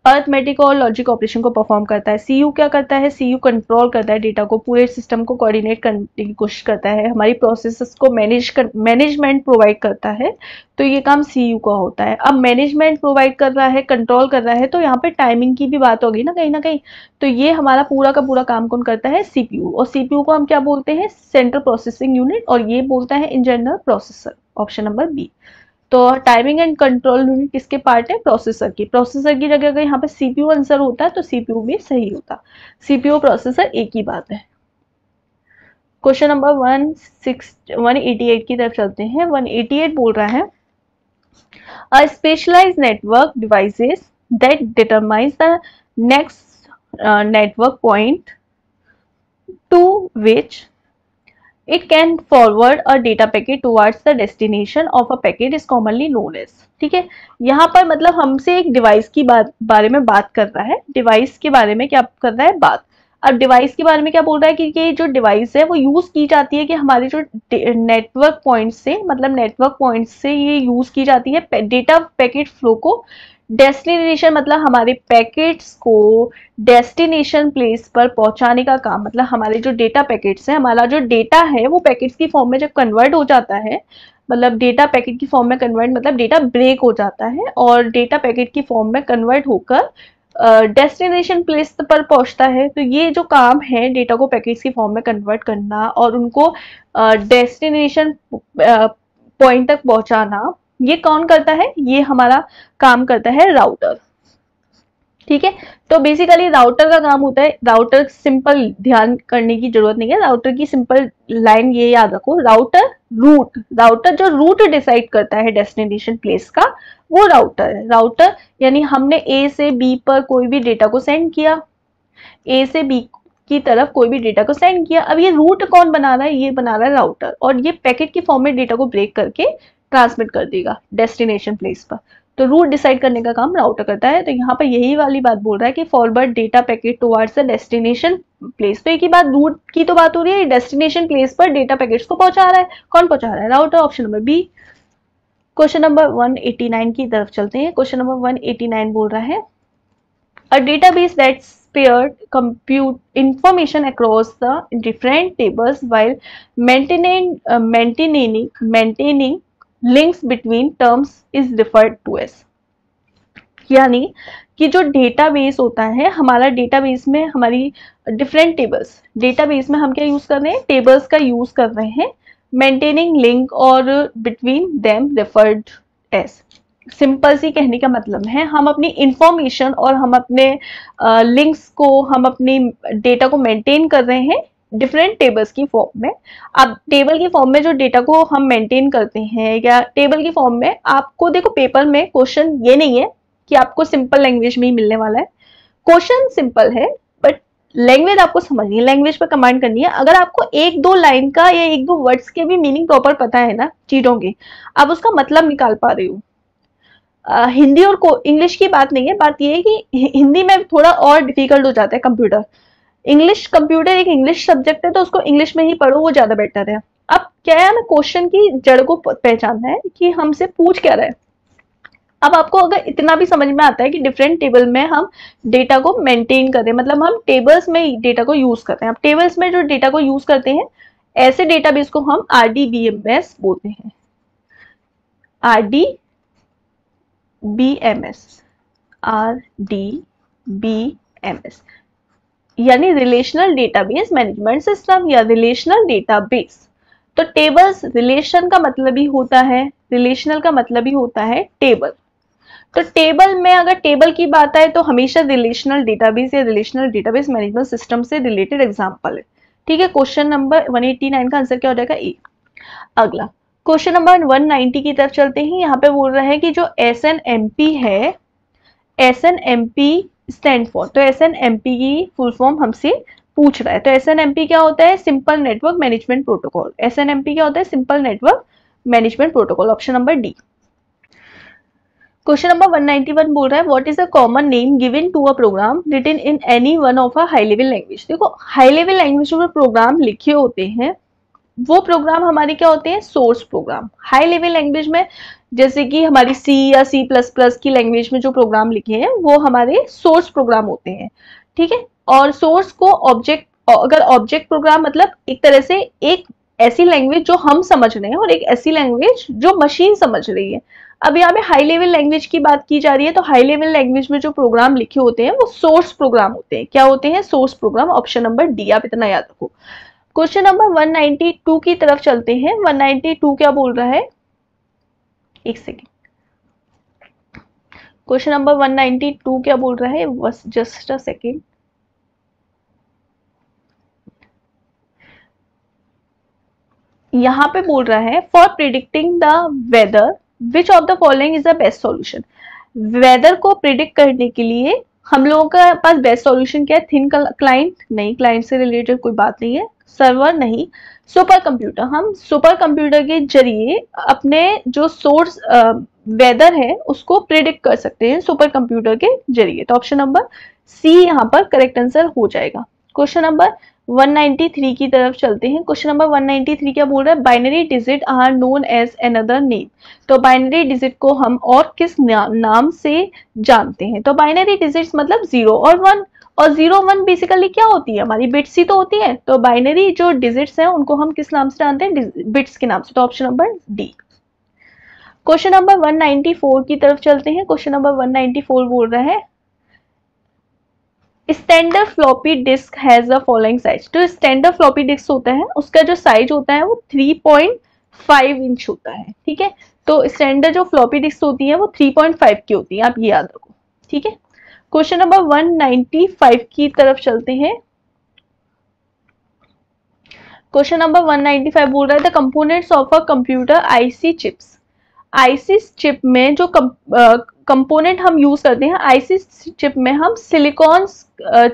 arithmetic और लॉजिक ऑपरेशन को परफॉर्म करता है। CU क्या करता है? CU कंट्रोल करता है डेटा को, पूरे सिस्टम को कोऑर्डिनेट करने की कोशिश करता है, हमारी प्रोसेसेस को मैनेजमेंट प्रोवाइड करता है। तो ये काम CU का होता है। अब मैनेजमेंट प्रोवाइड कर रहा है, कंट्रोल कर रहा है, तो यहाँ पे टाइमिंग की भी बात होगी ना कहीं। तो ये हमारा पूरा का पूरा काम कौन करता है? CPU। और CPU को हम क्या बोलते हैं? सेंट्रल प्रोसेसिंग यूनिट, और ये बोलता है in general processor. Option number B. तो टाइमिंग एंड कंट्रोल यूनिट किसके पार्ट है? प्रोसेसर की जगह अगर यहाँ पे CPU आंसर होता है तो CPU भी सही होता। CPU प्रोसेसर एक ही बात है। क्वेश्चन नंबर 188 की तरफ चलते हैं। 188 बोल रहा है a specialized network devices that determines the next network point to which it can forward a data packet towards the destination of a packet is commonly known as। ठीक है, यहाँ पर मतलब हमसे एक डिवाइस की बारे में बात कर रहा है। डिवाइस के बारे में क्या कर रहा है? बात। अब डिवाइस के बारे में क्या बोल रहा है कि ये जो डिवाइस है वो यूज की जाती है कि हमारे जो नेटवर्क पॉइंट से, मतलब नेटवर्क पॉइंट से ये यूज की जाती है डेटा पैकेट फ्लो को डेस्टिनेशन, मतलब हमारे पैकेट्स को डेस्टिनेशन प्लेस पर पहुंचाने का काम। मतलब हमारे जो डेटा पैकेट्स हैं, हमारा जो डेटा है वो पैकेट्स की फॉर्म में जब कन्वर्ट हो जाता है, मतलब डेटा पैकेट की फॉर्म में कन्वर्ट, मतलब डेटा ब्रेक हो जाता है और डेटा पैकेट की फॉर्म में कन्वर्ट होकर डेस्टिनेशन प्लेस पर पहुंचता है। तो ये जो काम है डेटा को पैकेट्स की फॉर्म में कन्वर्ट करना और उनको डेस्टिनेशन पॉइंट तक पहुंचाना, ये कौन करता है? ये हमारा काम करता है राउटर। ठीक है, तो बेसिकली राउटर का काम होता है, राउटर सिंपल ध्यान करने की जरूरत नहीं है, राउटर की सिंपल लाइन ये याद रखो, राउटर जो रूट डिसाइड करता है डेस्टिनेशन प्लेस का, वो राउटर है। राउटर यानी हमने A से B पर कोई भी डेटा को सेंड किया, A से B की तरफ कोई भी डेटा को सेंड किया। अब ये रूट कौन बना रहा है? ये बना रहा है राउटर, और ये पैकेट की फॉर्म में डेटा को ब्रेक करके ट्रांसमिट कर देगा डेस्टिनेशन प्लेस पर। तो रूट डिसाइड करने का काम राउटर करता है। तो यहाँ पर यही वाली बात बोल रहा है कि forward data packet towards the destination place. तो एक ही बात, रूट की तो बात हो रही है, डेस्टिनेशन प्लेस पर डेटा पैकेट्स को पहुंचा रहा है। कौन पहुंचा रहा है? Router. Option number B. Question number 189 की तरफ चलते हैं। क्वेश्चन नंबर 189 बोल रहा है a database that spared compute information across the different tables while maintaining links between terms is referred to as। यानी कि जो डेटाबेस होता है, हमारा डेटाबेस में हमारी डिफरेंट टेबल्स, डेटाबेस में हम क्या यूज कर रहे हैं, टेबल्स का यूज कर रहे हैं, मेंटेनिंग लिंक और between them referred as. Simple सी कहने का मतलब है हम अपनी इंफॉर्मेशन और हम अपने लिंक्स को, हम अपनी डेटा को मेंटेन कर रहे हैं डिफरेंट टेबल्स की फॉर्म में। अब टेबल की फॉर्म में जो डेटा को हम मेंटेन करते हैं, या टेबल की फॉर्म में आपको देखो, पेपर में क्वेश्चन ये नहीं है कि आपको सिंपल लैंग्वेज में ही मिलने वाला है। क्वेश्चन सिंपल है बट लैंग्वेज आपको समझनी है, लैंग्वेज पर कमांड करनी है। अगर आपको एक दो लाइन का या एक दो वर्ड्स के भी मीनिंग प्रॉपर पता है ना चीजों के, आप उसका मतलब निकाल पा रहे हो। हिंदी और इंग्लिश की बात नहीं है, बात यह है कि हिंदी में थोड़ा और डिफिकल्ट हो जाता है कंप्यूटर। इंग्लिश, कंप्यूटर एक इंग्लिश सब्जेक्ट है तो उसको इंग्लिश में ही पढ़ो, वो ज्यादा बेटर है। अब क्या है, हमें क्वेश्चन की जड़ को पहचानना है कि हमसे पूछ क्या रहा है। अब आपको अगर इतना भी समझ में आता है कि डिफरेंट टेबल में हम डेटा को मेंटेन कर रहे हैं, मतलब हम टेबल्स में डेटा को यूज करते हैं। अब टेबल्स में जो डेटा को यूज करते हैं, ऐसे डेटाबेस को हम RDBMS बोलते हैं। RDBMS यानी रिलेशनल डेटाबेस मैनेजमेंट सिस्टम या रिलेशनल डेटाबेस। तो टेबल्स, रिलेशन का मतलब ही होता है, रिलेशनल का मतलब ही होता है टेबल। तो टेबल में अगर टेबल की बात आए तो हमेशा रिलेशनल डेटाबेस या रिलेशनल डेटाबेस मैनेजमेंट सिस्टम से रिलेटेड एग्जांपल है। ठीक है, क्वेश्चन नंबर 189 का आंसर क्या हो जाएगा, ए। अगला क्वेश्चन नंबर 190 की तरफ चलते हैं। यहाँ पे बोल रहा है कि जो SNMP है, SNMP स्टैंड फॉर, तो SNMP की फुल फॉर्म हमसे पूछ रहा है। तो SNMP क्या होता है, simple network management protocol. SNMP क्या होता है, simple network management protocol, option number D. Question number 191 बोल रहा है what is the common name given to a program written in any one of a high level language. देखो, high level language में program लिखे होते हैं वो programme हमारे क्या होते हैं, source program. High level language में जैसे कि हमारी C या C++ की लैंग्वेज में जो प्रोग्राम लिखे हैं वो हमारे सोर्स प्रोग्राम होते हैं। ठीक है, और सोर्स को ऑब्जेक्ट, अगर ऑब्जेक्ट प्रोग्राम मतलब एक तरह से एक ऐसी लैंग्वेज जो हम समझ रहे हैं और एक ऐसी लैंग्वेज जो मशीन समझ रही है। अब यहाँ पे हाई लेवल लैंग्वेज की बात की जा रही है, तो हाई लेवल लैंग्वेज में जो प्रोग्राम लिखे होते हैं वो सोर्स प्रोग्राम होते हैं। क्या होते हैं, source program, option number D, आप इतना याद रखो। क्वेश्चन नंबर 192 की तरफ चलते हैं। 192 क्या बोल रहा है, एक सेकेंड, क्वेश्चन नंबर 192 क्या बोल रहा है, बस जस्ट अ सेकेंड। यहाँ पे बोल रहा है for predicting the weather which of the following is the best solution. Weather को प्रिडिक्ट करने के लिए हम लोगों का पास बेस्ट सॉल्यूशन क्या है, थिन क्लाइंट नहीं, क्लाइंट से रिलेटेड कोई बात नहीं है, सर्वर नहीं, सुपर कंप्यूटर। हम सुपर कंप्यूटर के जरिए अपने जो सोर्स वेदर है उसको प्रिडिक्ट कर सकते हैं सुपर कंप्यूटर के जरिए। तो ऑप्शन नंबर सी यहाँ पर करेक्ट आंसर हो जाएगा। क्वेश्चन नंबर 193 की तरफ चलते हैं। क्वेश्चन नंबर 193 क्या बोल रहा है, binary digit are known as another name. तो बाइनरी डिजिट को हम और किस नाम से जानते हैं, तो बाइनरी डिजिट्स मतलब 0 और 1, और 0 1 बेसिकली क्या होती है, हमारी बिट्स ही तो होती है। तो बाइनरी जो डिजिट्स हैं उनको हम किस नाम से जानते हैं, बिट्स के नाम से। तो option number D. Question number 194 की तरफ चलते हैं। क्वेश्चन नंबर 194 बोल रहा है standard floppy disk has the following size. तो स्टैंडर्ड फ्लॉपी डिस्क होता है उसका जो साइज होता है वो 3.5 इंच होता है। ठीक है, तो स्टैंडर्ड जो फ्लॉपी डिस्क होती है वो 3.5 की होती है, आप ये याद रखो। ठीक है, क्वेश्चन नंबर 195 की तरफ चलते हैं। क्वेश्चन नंबर 195 बोल रहा है the components of a computer IC chips. IC chip में जो कंपोनेंट हम यूज करते हैं, आईसी चिप में हम सिलिकॉन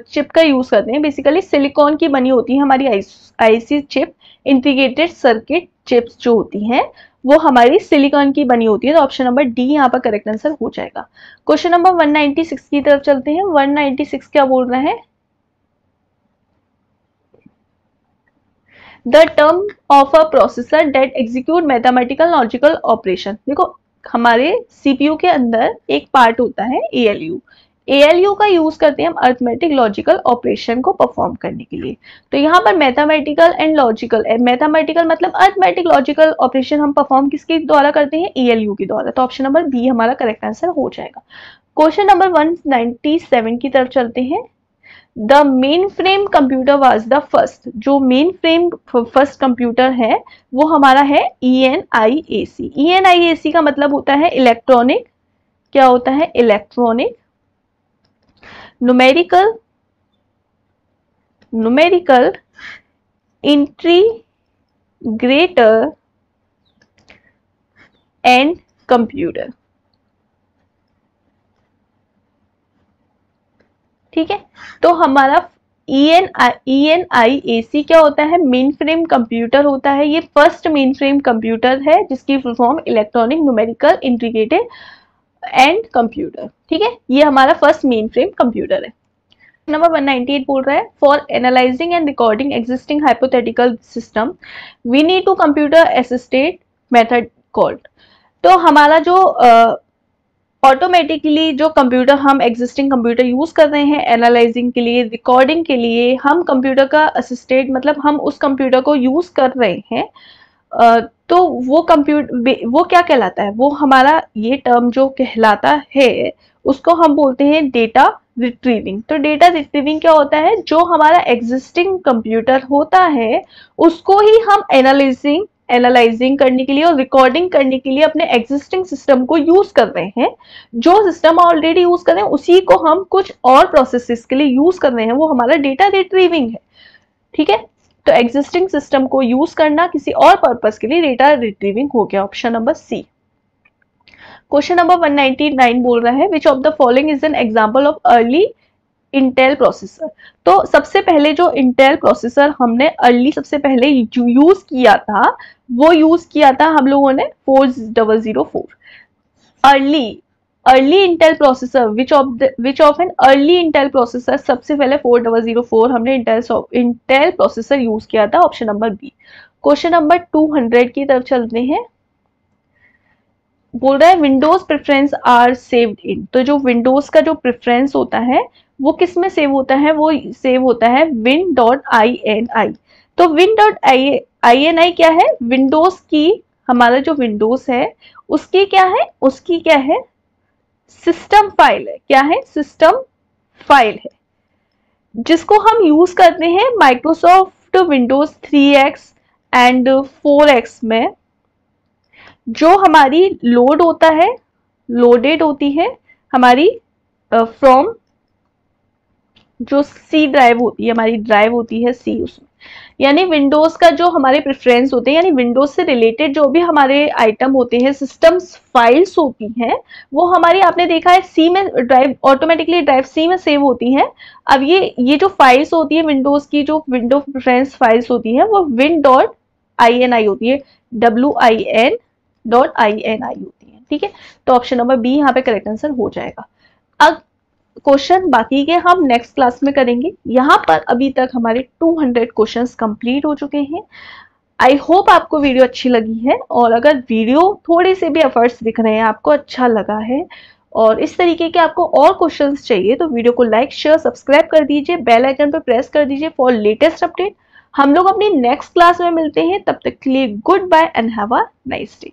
चिप का यूज करते हैं। बेसिकली सिलिकॉन की बनी होती है हमारी IC chip. Integrated circuit chips जो होती हैं वो हमारी सिलिकॉन की बनी होती है। तो ऑप्शन नंबर डी यहाँ पर करेक्ट आंसर हो जाएगा। क्वेश्चन नंबर 196 की तरफ चलते हैं। 196 क्या बोल रहा है, the term of a processor that execute mathematical logical operation. देखो, हमारे सीपीयू के अंदर एक पार्ट होता है एएलयू। एएलयू का यूज करते हैं हम अर्थमेटिक लॉजिकल ऑपरेशन को परफॉर्म करने के लिए। तो यहाँ पर मैथमेटिकल एंड लॉजिकल, मैथमेटिकल मतलब अर्थमेटिक लॉजिकल ऑपरेशन हम परफॉर्म किसके द्वारा करते हैं, एएलयू के द्वारा। तो ऑप्शन नंबर बी हमारा करेक्ट आंसर हो जाएगा। क्वेश्चन नंबर 197 की तरफ चलते हैं। The main frame computer was the first, जो मेन फ्रेम फर्स्ट कंप्यूटर है वो हमारा है ENIAC। ENIAC का मतलब होता है इलेक्ट्रॉनिक, क्या होता है, electronic numerical integrator and computer. ठीक है, तो हमारा ENIAC क्या होता है, मेन फ्रेम कंप्यूटर होता है। ये फर्स्ट मेन फ्रेम कंप्यूटर है जिसकी full form electronic numerical integrated and computer. ठीक है, ये हमारा फर्स्ट मेन फ्रेम कंप्यूटर है। नंबर 198 बोल रहा है for analysing and recording existing hypothetical system we need to computer assisted method called. तो हमारा जो ऑटोमेटिकली जो कंप्यूटर हम एग्जिस्टिंग कंप्यूटर यूज कर रहे हैं एनालाइजिंग के लिए, रिकॉर्डिंग के लिए, हम कंप्यूटर का असिस्टेड मतलब हम उस कंप्यूटर को यूज कर रहे हैं, तो वो कंप्यूटर वो क्या कहलाता है, वो हमारा ये टर्म जो कहलाता है उसको हम बोलते हैं डेटा रिट्रीविंग। तो डेटा रिट्रीविंग क्या होता है, जो हमारा एग्जिस्टिंग कंप्यूटर होता है उसको ही हम एनालाइजिंग करने के लिए और रिकॉर्डिंग करने के लिए अपने एग्जिस्टिंग सिस्टम को यूज कर रहे हैं। जो सिस्टम ऑलरेडी यूज कर रहे हैं उसी को हम कुछ और प्रोसेसेस के लिए यूज कर रहे हैं, वो हमारा डेटा रिट्रीविंग है। ठीक है, तो एग्जिस्टिंग सिस्टम को यूज करना किसी और पर्पस के लिए डेटा रिट्रीविंग हो गया, option number C. Question number 199 बोल रहा है which of the following is an example of early Intel processor. तो सबसे पहले जो इंटेल प्रोसेसर हमने अर्ली सबसे पहले यूज किया था वो यूज किया था हम लोगों ने 4004। Early Intel processor which of an early Intel processor, सबसे पहले 4004 हमने इंटेल प्रोसेसर यूज किया था, option number B. Question number 200 की तरफ चलते हैं। बोल रहा है Windows preference are saved in. तो जो विंडोज का जो प्रेफरेंस होता है वो किस में सेव होता है, वो सेव होता है win.ini। तो win.ini क्या है, विंडोज की, हमारा जो विंडोज है उसकी क्या है, उसकी क्या है, सिस्टम फाइल है। क्या है, सिस्टम फाइल है जिसको हम यूज करते हैं Microsoft Windows 3X and 4X में। जो हमारी लोड होता है, लोडेड होती है हमारी फ्रॉम जो सी ड्राइव होती है, हमारी ड्राइव होती है सी, उसमें यानी विंडोज का जो हमारे प्रेफरेंस होते हैं यानी विंडोज से रिलेटेड जो भी हमारे आइटम होते हैं, सिस्टम्स फाइल्स होती हैं, वो हमारी आपने देखा है सी में ड्राइव, ऑटोमेटिकली ड्राइव सी में सेव होती हैं। अब ये जो फाइल्स होती है विंडोज की, जो विंडो प्रेफरेंस फाइल्स होती हैं वो win.ini होती है, win.ini होती है। ठीक है, तो ऑप्शन नंबर बी यहाँ पे करेक्ट आंसर हो जाएगा। अब क्वेश्चन बाकी के हम नेक्स्ट क्लास में करेंगे। यहाँ पर अभी तक हमारे 200 क्वेश्चंस कंप्लीट हो चुके हैं। आई होप आपको वीडियो अच्छी लगी है, और अगर वीडियो थोड़े से भी एफर्ट्स दिख रहे हैं, आपको अच्छा लगा है और इस तरीके के आपको और क्वेश्चंस चाहिए तो वीडियो को लाइक शेयर सब्सक्राइब कर दीजिए, बेल आइकन पर प्रेस कर दीजिए फॉर लेटेस्ट अपडेट। हम लोग अपनी नेक्स्ट क्लास में मिलते हैं, तब तक के लिए goodbye and have a nice day.